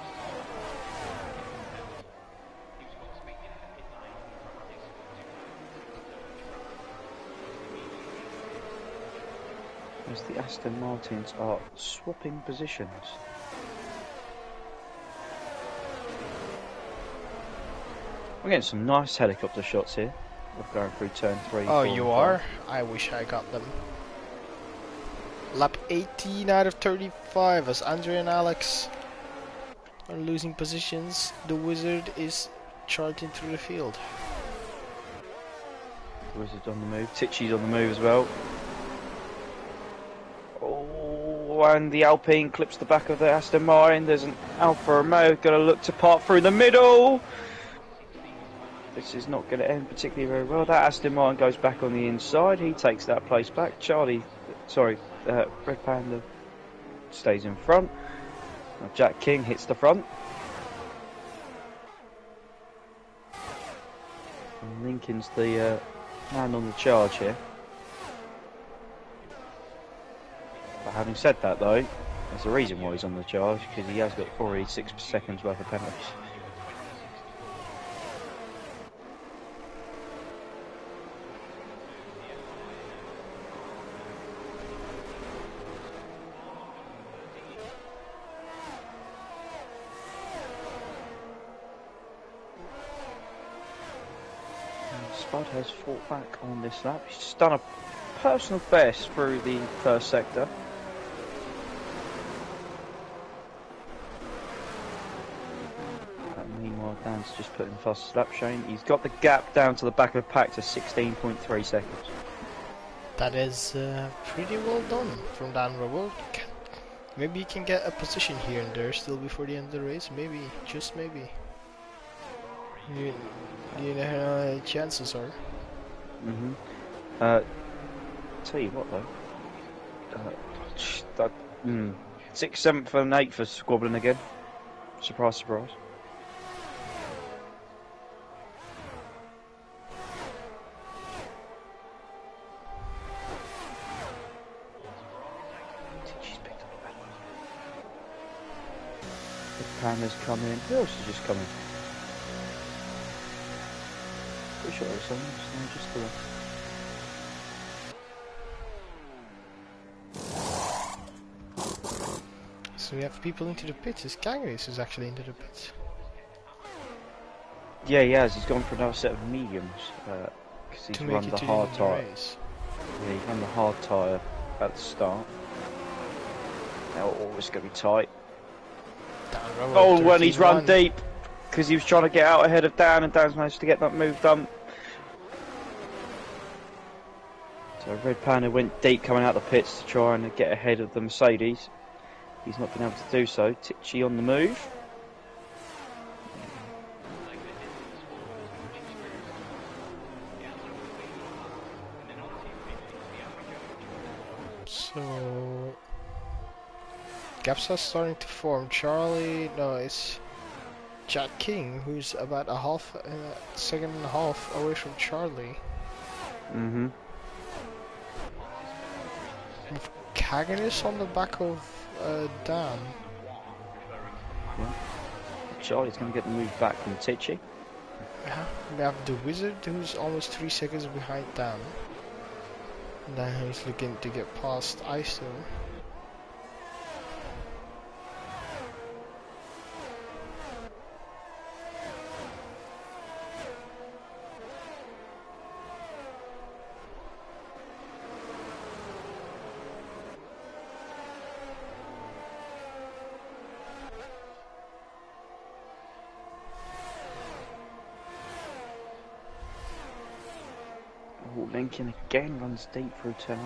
As the Aston Martins are swapping positions. We're getting some nice helicopter shots here. We're going through turn 3. Oh, 4, you and are? 5. I wish I got them. Lap 18 out of 35 as Andre and Alex are losing positions. The Wizard is charging through the field. Wizard on the move. Tichy's on the move as well. Oh, and the Alpine clips the back of the Aston Martin. There's an Alfa Romeo going to look to part through the middle. This is not going to end particularly very well. That Aston Martin goes back on the inside. He takes that place back. Red Panda stays in front. Now Jack King hits the front. And Lincoln's the man on the charge here. But having said that though, there's a reason why he's on the charge, because he has got already 6 seconds worth of penalties. Spud has fought back on this lap. He's done a personal best through the first sector. Meanwhile, Dan's just putting the fastest lap Shane. He's got the gap down to the back of the pack to 16.3 seconds. That is pretty well done from Dan Robo. Maybe he can get a position here and there still before the end of the race. Maybe, just maybe. You know how chances are. Tell you what though, 6th, 7th and 8th for squabbling again. Surprise, surprise. Panda's come in. Who else has just come in? Pretty sure there was someone else. No, just the one. So we have people into the pits. This Kangaroos is actually into the pits. Yeah, he has. He's gone for another set of mediums because he's To run make the it to hard the tyre. race. Yeah, he ran the hard tyre at the start. Now it's going to be tight. Oh, when he's run deep because he was trying to get out ahead of Dan, and Dan's managed to get that move done. So Red Panda went deep coming out the pits to try and get ahead of the Mercedes. He's not been able to do so. Tichy on the move. So gaps are starting to form. Charlie, no, it's Jack King, who's about a half, second and a half away from Charlie. Mm-hmm. Kagan is on the back of Dan. Yeah. Charlie's going to get the move back from Tichy. Yeah, we have the Wizard, who's almost 3 seconds behind Dan. And then he's looking to get past ISO. Oh, Lincoln again runs deep through turn.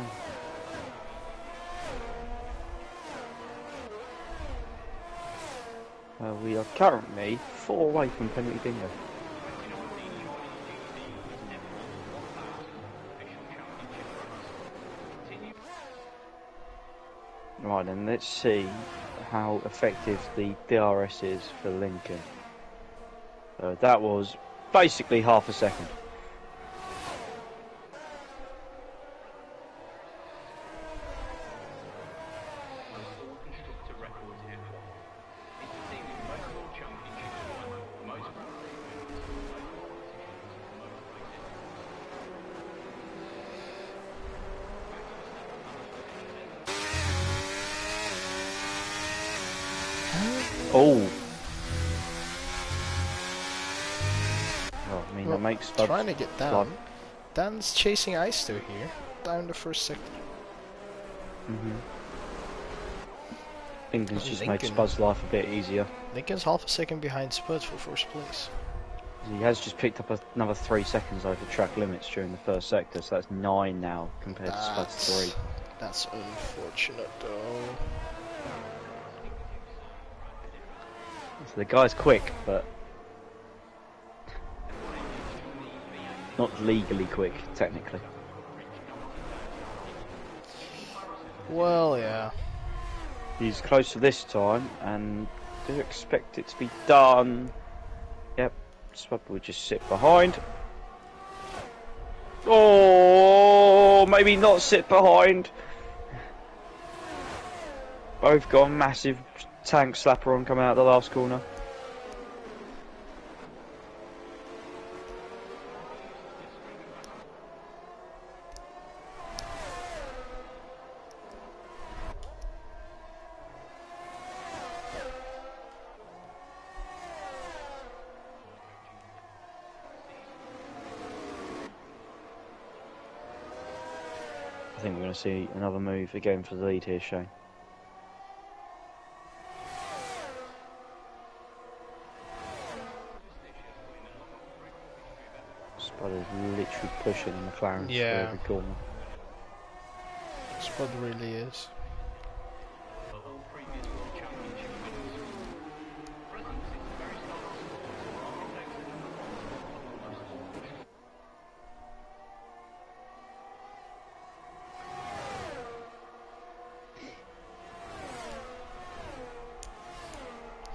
We are currently 4 away from penalty bingo. Right then, let's see how effective the DRS is for Lincoln. That was basically half a second. Oh. Oh, I mean, Well, that makes trying to get down. blood. Dan's chasing Isto here, down the first sector. Lincoln's just made Lincoln. Spud's life a bit easier. Lincoln's half a second behind Spud for first place. He has just picked up another 3 seconds over track limits during the first sector, so that's 9 now compared to Spud's 3. That's unfortunate though. So the guy's quick, but not legally quick, technically. Well, yeah. He's closer this time, and do expect it to be done. Yep, Spud will just sit behind. Oh, maybe not sit behind. Both got a massive tank slapper on coming out of the last corner. I think we're going to see another move again for the lead here, Shane. Spud is literally pushing the McLaren through every corner. Spud really is.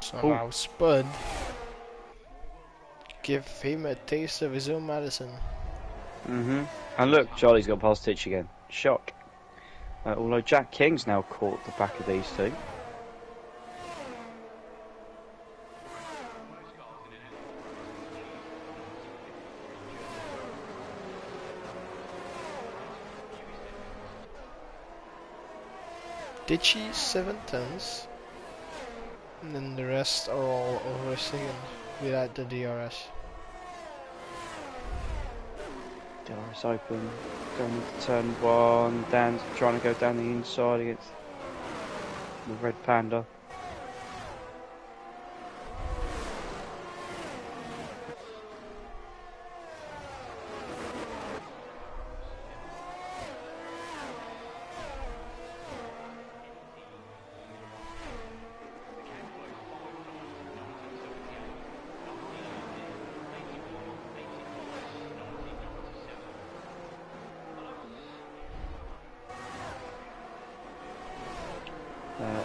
So now Spud, give him a taste of his own medicine. And look, Charlie's got past Titch again. Shock. Although Jack King's now caught the back of these two. Ditchy 7/10s, and then the rest are all over a second without the DRS. DRS open, going into turn 1. Dan's trying to go down the inside against the Red Panda.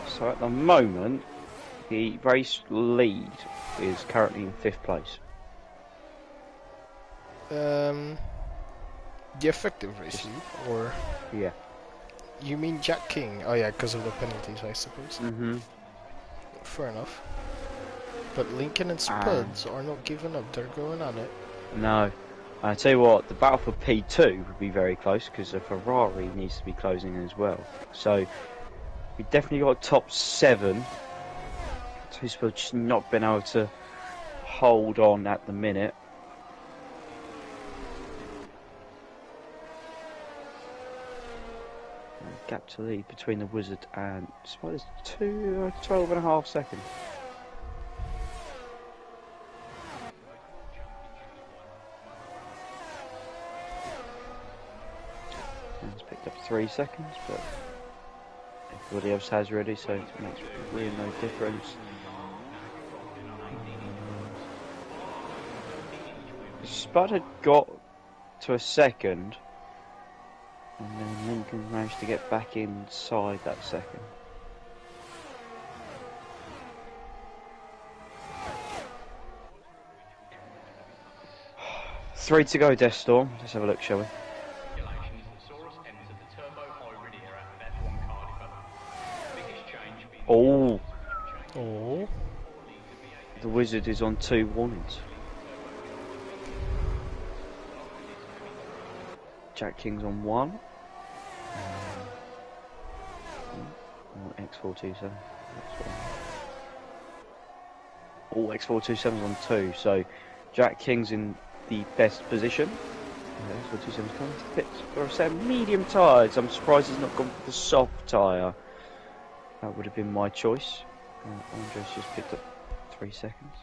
So at the moment, the race lead is currently in 5th place. The effective race lead, or Yeah. you mean Jack King? Oh yeah, because of the penalties, I suppose. Mm-hmm. Fair enough. But Lincoln and Spuds are not giving up. They're going on it. No. I tell you what, the battle for P2 would be very close because the Ferrari needs to be closing as well. So we definitely got top 7. Two Spuds just not been able to hold on at the minute. Gap to lead between the Wizard and Spiders 12.5 seconds. It's picked up 3 seconds, but everybody else has already, so it makes really no difference. Spud had got to a second, and then Lincoln managed to get back inside that second. Three to go, Death Storm. Let's have a look, shall we? Oh! Oh. The Wizard is on 2 warnings. Jack King's on 1. X427. All X427's on 2, so Jack King's in the best position. X427's coming to the pits for a set of medium tyres. I'm surprised he's not gone for the soft tyre. That would have been my choice. Andres just picked up 3 seconds.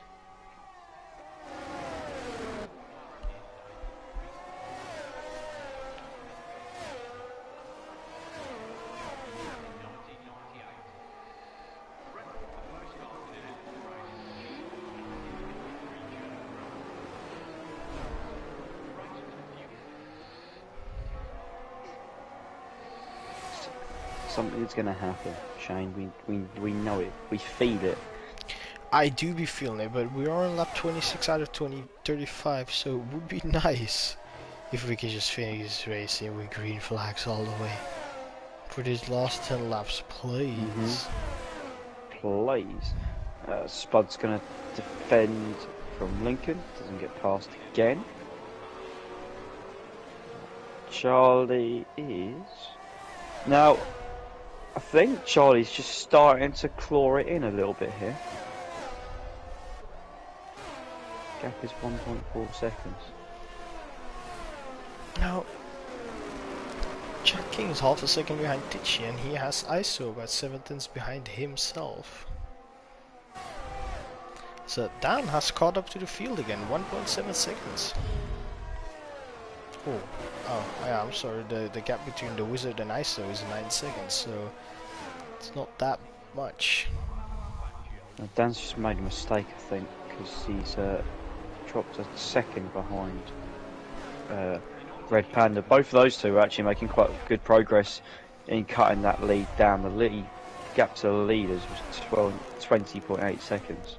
Something's going to happen, Shane. We know it. We feel it. I do be feeling it, but we are on lap 26 out of 35, so it would be nice if we could just finish this race here with green flags all the way. For these last 10 laps, please. Please. Spud's going to defend from Lincoln. Doesn't get past again. Charlie is... Now... I think Charlie's just starting to claw it in a little bit here. Gap is 1.4 seconds. Now, Jack King is half a second behind Tichy, and he has ISO about 7/10 behind himself. So Dan has caught up to the field again, 1.7 seconds. Oh, yeah, I'm sorry, the gap between the Wizard and ISO is 9 seconds, so it's not that much. Now Dan's just made a mistake, I think, because he's dropped a second behind Red Panda. Both of those two are actually making quite good progress in cutting that lead down. The lead gap to the leaders was 20.8 seconds.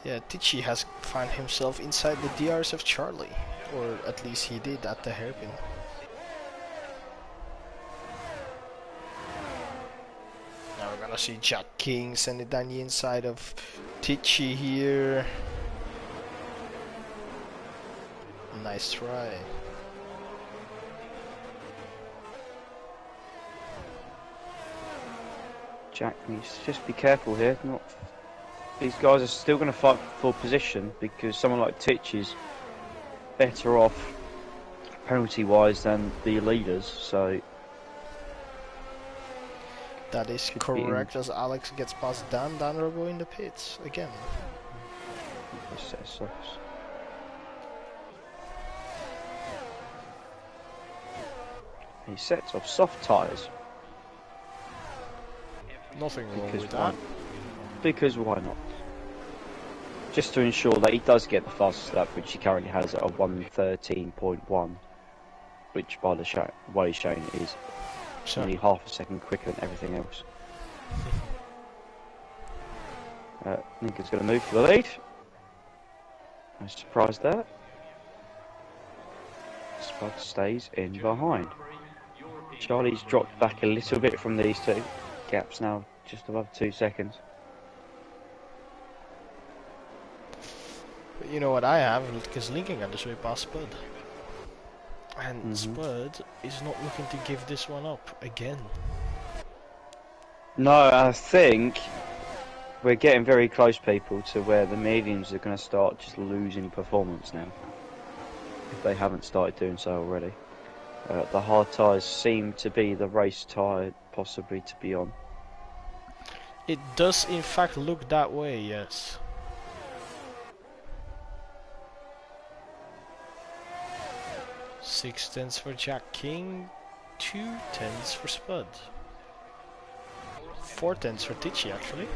Yeah, Tichy has found himself inside the DRs of Charlie, or at least he did at the hairpin. Now we're gonna see Jack King send it down the inside of Tichy here. Nice try. Jack needs to just be careful here. These guys are still going to fight for position because someone like Titch is better off penalty-wise than the leaders. So that is correct. As Alex gets past Dan Robo in the pits again. He sets off soft tyres. Nothing wrong with that. Because why not? Just to ensure that he does get the fastest lap, which he currently has at a 1:13.1, which by the way Shane is only half a second quicker than everything else. Lincoln's going to move for the lead. No surprise there. Spud stays in behind. Charlie's dropped back a little bit from these two. Gap's now just above 2 seconds. But you know what I have? Because Lincoln got this way past Spud. And Spud is not looking to give this one up again. No, I think we're getting very close, people, to where the mediums are going to start just losing performance now. If they haven't started doing so already. The hard tyres seem to be the race tyre possibly to be on. It does in fact look that way, yes. Six tenths for Jack King, 2 tenths for Spud. 4 tenths for Tichy actually.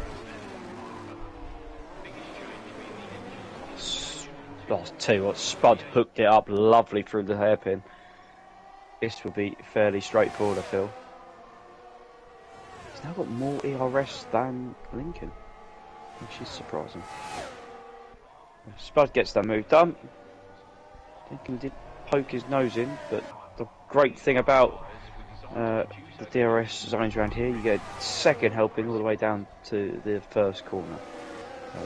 I'll tell you what, Spud hooked it up lovely through the hairpin. This will be fairly straightforward, I feel. He's now got more ERS than Lincoln, which is surprising. Spud gets that move done. Lincoln did poke his nose in, but the great thing about the DRS zones around here, you get a second helping all the way down to the first corner.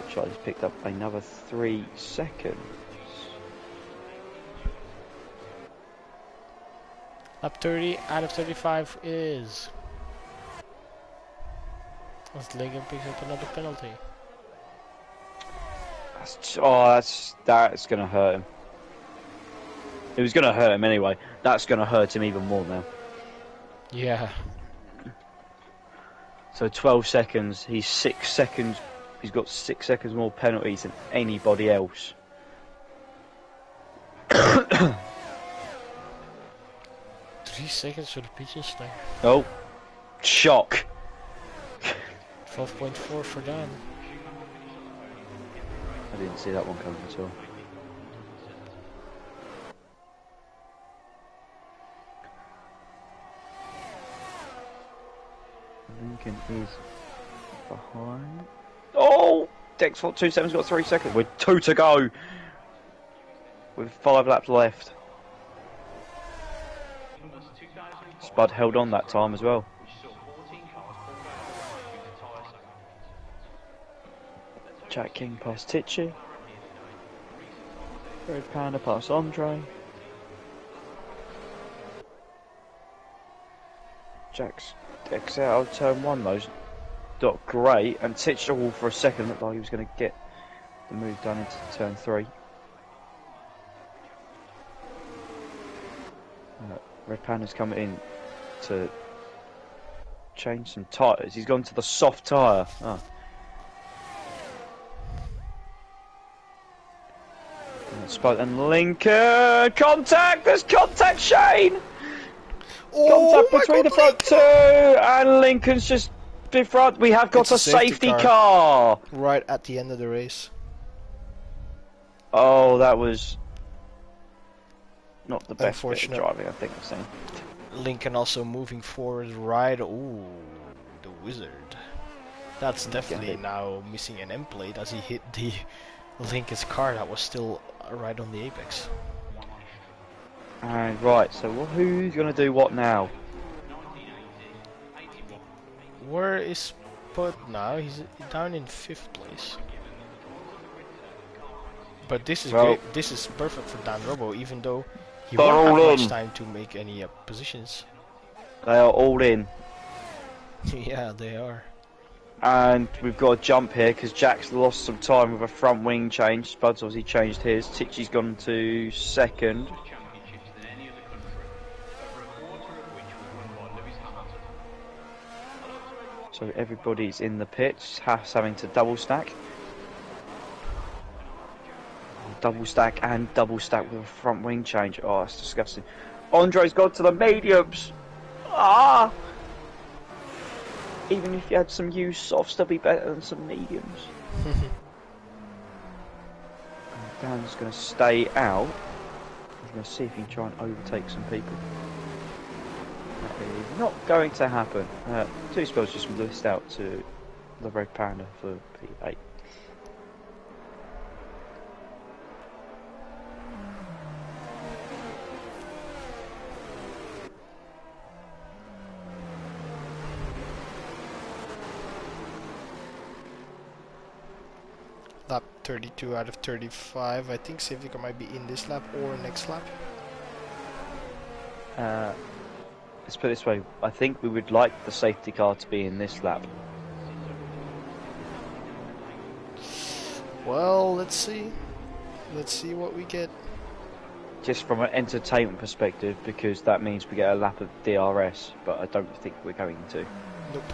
Charlie's picked up another 3 seconds. Lap 30 out of 35 is... as Lincoln picks up another penalty. That's going to hurt him. It was going to hurt him anyway. That's going to hurt him even more now. Yeah. So 12 seconds, he's 6 seconds. He's got 6 seconds more penalties than anybody else. 3 seconds for the pigeons there. Oh, shock. 12.4 for Dan. I didn't see that one coming at all. Lincoln is behind. Oh! Dex for 2 seconds, got 3 seconds. With 2 to go. With 5 laps left. Spud held on that time as well. Jack King past Tichy. Red Panda past Andre. Jack's X out of turn 1 though. Not great, and Titch all for a second looked like he was going to get the move done into turn 3. Red Panda's coming in to change some tyres. He's gone to the soft tyre. Oh. Spud and Lincoln! Contact! There's contact, Shane! Contact between the front two! And Lincoln's just in front. We have got a safety car! Right at the end of the race. Oh, that was not the best bit of driving I think I've seen. Lincoln also moving forward right. Ooh, the wizard. That's definitely now missing an end plate as he hit the Lincoln's car that was still right on the apex. And right, so who's going to do what now? Where is Spud now? He's down in 5th place. But this is great. This is perfect for Dan Robo, even though he won't have much time to make any positions. They are all in. Yeah, they are. And we've got a jump here because Jack's lost some time with a front wing change. Spud's obviously changed his. Titchy's gone to second. So everybody's in the pits. Haas having to double stack. Double stack and double stack with a front wing change. Oh, that's disgusting. Andre's gone to the mediums. Ah! Even if you had some used softs, they'll be better than some mediums. Dan's going to stay out. He's going to see if he can try and overtake some people. That is not going to happen. Two spells just missed out to the Red Panda for P8. Lap 32 out of 35. I think safety car might be in this lap or next lap. Let's put it this way. I think we would like the safety car to be in this lap. Well, let's see. Let's see what we get. Just from an entertainment perspective, because that means we get a lap of DRS, but I don't think we're going to. Nope.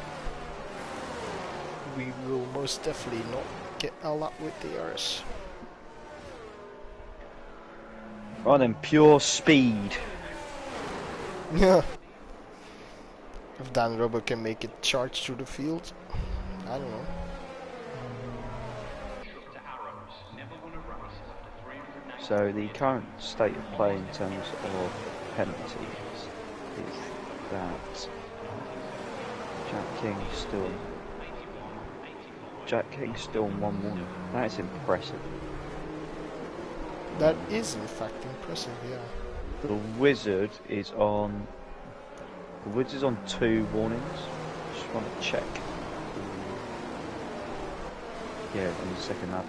We will most definitely not get a lap with DRS. Right then, pure speed. Yeah. If Dan Robo can make it charge through the field, I don't know. So the current state of play in terms of penalties is that Jack King's still on 1 warning. That is impressive. That is in fact impressive, yeah. The Wizard is on 2 warnings. Just want to check. Yeah, on the second lap.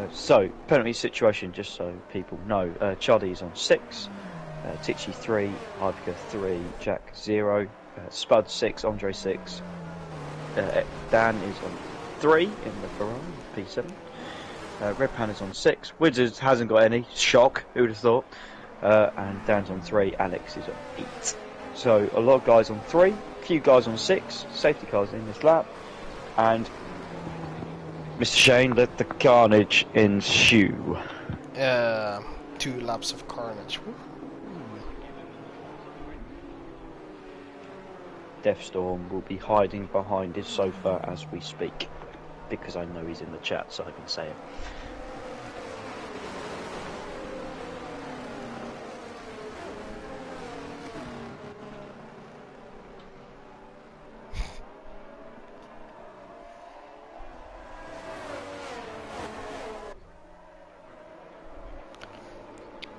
So, penalty situation, just so people know. Charlie is on 6, Titchy 3, Ivica 3, Jack 0, Spud 6, Andre 6, Dan is on 3 in the Ferrari, P7, Red Pan is on 6, Wizards hasn't got any, shock, who would have thought, and Dan's on 3, Alex is on 8. So, a lot of guys on 3, a few guys on 6, safety cars in this lap, and Mr. Shane, let the carnage ensue. 2 laps of carnage. Deathstorm will be hiding behind his sofa as we speak, because I know he's in the chat, so I can say it.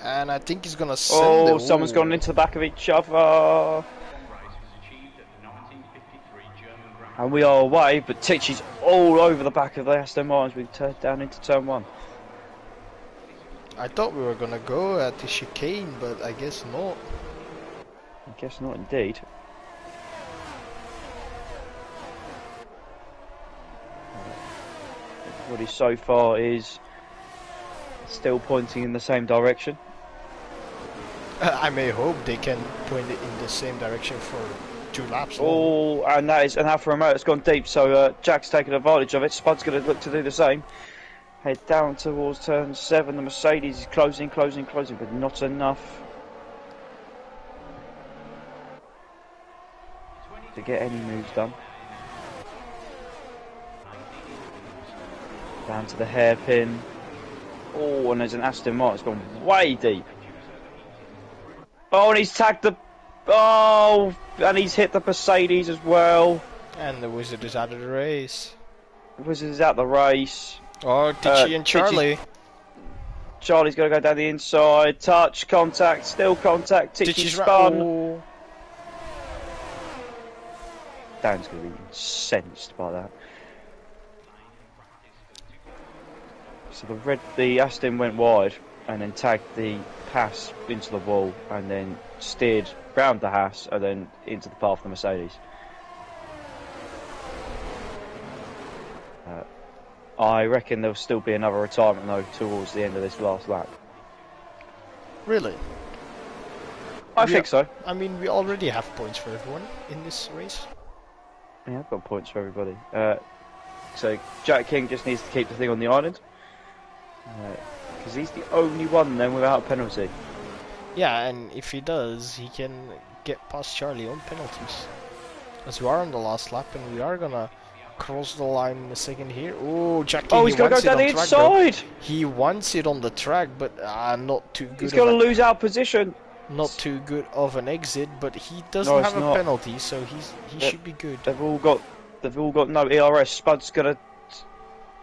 And I think he's gonna send Oh, someone's gone into the back of each other. And we are away, but Titchy's all over the back of the Aston Martin as we turn down into turn 1. I thought we were gonna go at the chicane, but I guess not. I guess not indeed. Everybody so far is still pointing in the same direction. I may hope they can point it in the same direction for 2 laps. Oh, and that is an Alfa Romeo that's gone deep, so Jack's taken advantage of it. Spud's going to look to do the same. Head down towards turn 7. The Mercedes is closing, but not enough to get any moves done. Down to the hairpin. Oh, and there's an Aston Martin that's gone way deep. Oh, and he's tagged the... Oh, and he's hit the Mercedes as well. And the Wizard is out of the race. The Wizard is out the race. Oh, Titchy and Charlie. Charlie's got to go down the inside. Touch, contact, still contact. Titchy's spun. Dan's going to be incensed by that. So the Aston went wide and then tagged the Haas into the wall and then steered round the Haas and then into the path of the Mercedes. I reckon there'll still be another retirement though towards the end of this last lap. Really? I think so. I mean, we already have points for everyone in this race. Yeah, I've got points for everybody. So Jack King just needs to keep the thing on the island. Because he's the only one then without a penalty. Yeah, and if he does, he can get past Charlie on penalties. As we are on the last lap, and we are gonna cross the line in a second here. Oh, Jack King, he's gonna go down the inside! He wants it on the track, but not too good. He's gonna lose our position. Not too good of an exit, but he doesn't have a penalty, so he should be good. They've all got no ERS.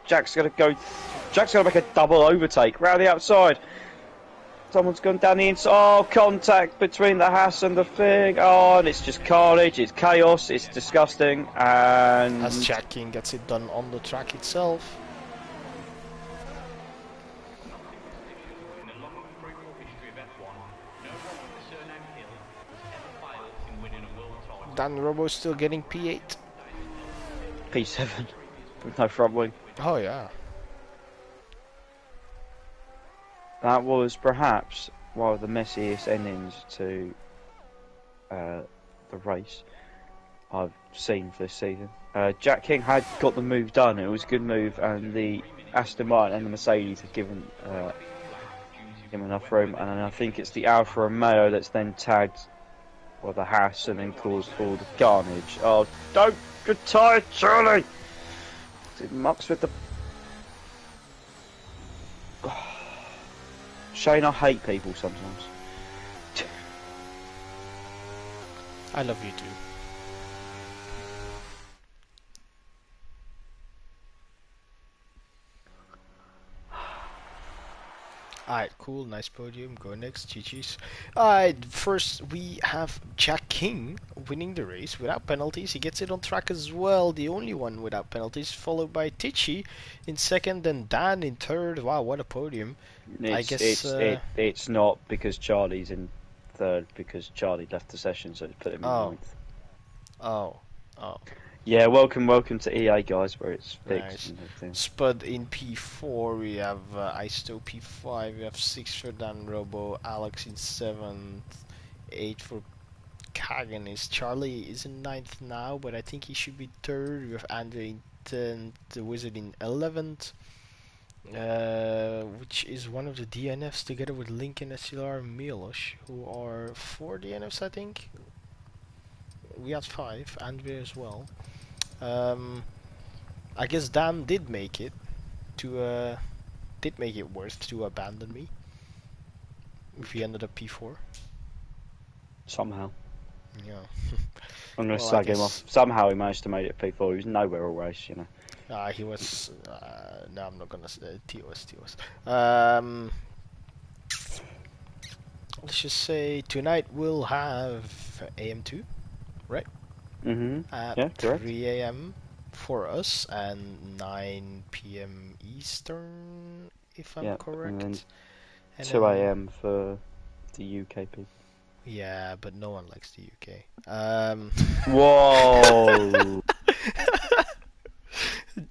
Jack's gonna make a double overtake round the outside. Someone's gone down the inside. Oh, contact between the Haas and the thing. Oh, and it's just carnage. It's chaos. It's disgusting. And as Jack King gets it done on the track itself. Dan Robo's still getting P8. P7 with no front wing. Oh yeah. That was perhaps one of the messiest endings to the race I've seen for this season. Jack King had got the move done. It was a good move, and the Aston Martin and the Mercedes had given him enough room. And I think it's the Alfa Romeo that's then tagged the Haas and then caused all the carnage. Oh, don't retire, Charlie! It mucks with the... Shane, I hate people sometimes. I love you too. Alright, cool, nice podium, go next, GG's. Alright, first we have Jack King winning the race without penalties. He gets it on track as well, the only one without penalties, followed by Tichy in second, then Dan in third. Wow, what a podium. I guess it's not because Charlie's in third, because Charlie left the session, so it's put him in ninth. Oh. Yeah, welcome to EA, guys, where it's fixed. Nice. Spud in P4, we have Isto P5, we have 6 for Dan Robo, Alex in 7th, 8 for Kagan. Charlie is in 9th now, but I think he should be 3rd. We have Andre in 10th, the Wizard in 11th, which is one of the DNFs together with Lincoln, SLR, and Milos, who are 4 DNFs, I think. We had 5, Andre as well. I guess Dan did make it worth to abandon me if he ended up P4. Somehow. Yeah. I'm gonna slag him off. Somehow he managed to make it P4. He was nowhere all race, you know. He was. No, I'm not gonna say TOS. Let's just say tonight we'll have AM2, right? At 3 AM for us and 9 PM Eastern, if I'm correct. And then 2 AM for the UK people. Yeah, but no one likes the UK. Whoa!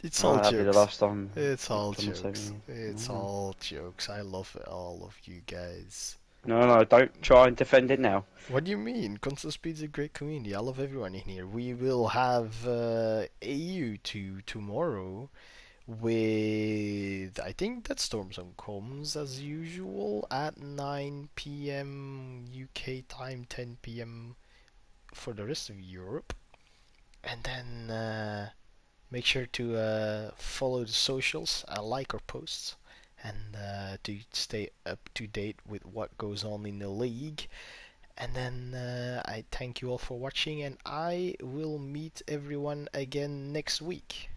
It's all jokes. The last time it's all jokes. It's all jokes. I love all of you guys. No, don't try and defend it now. What do you mean? Constant Speed's a great community. I love everyone in here. We will have EU2 tomorrow with, I think that Storm Zone comes as usual at 9 PM UK time, 10 PM for the rest of Europe. And then make sure to follow the socials, like our posts, and to stay up to date with what goes on in the league. And then I thank you all for watching, and I will meet everyone again next week.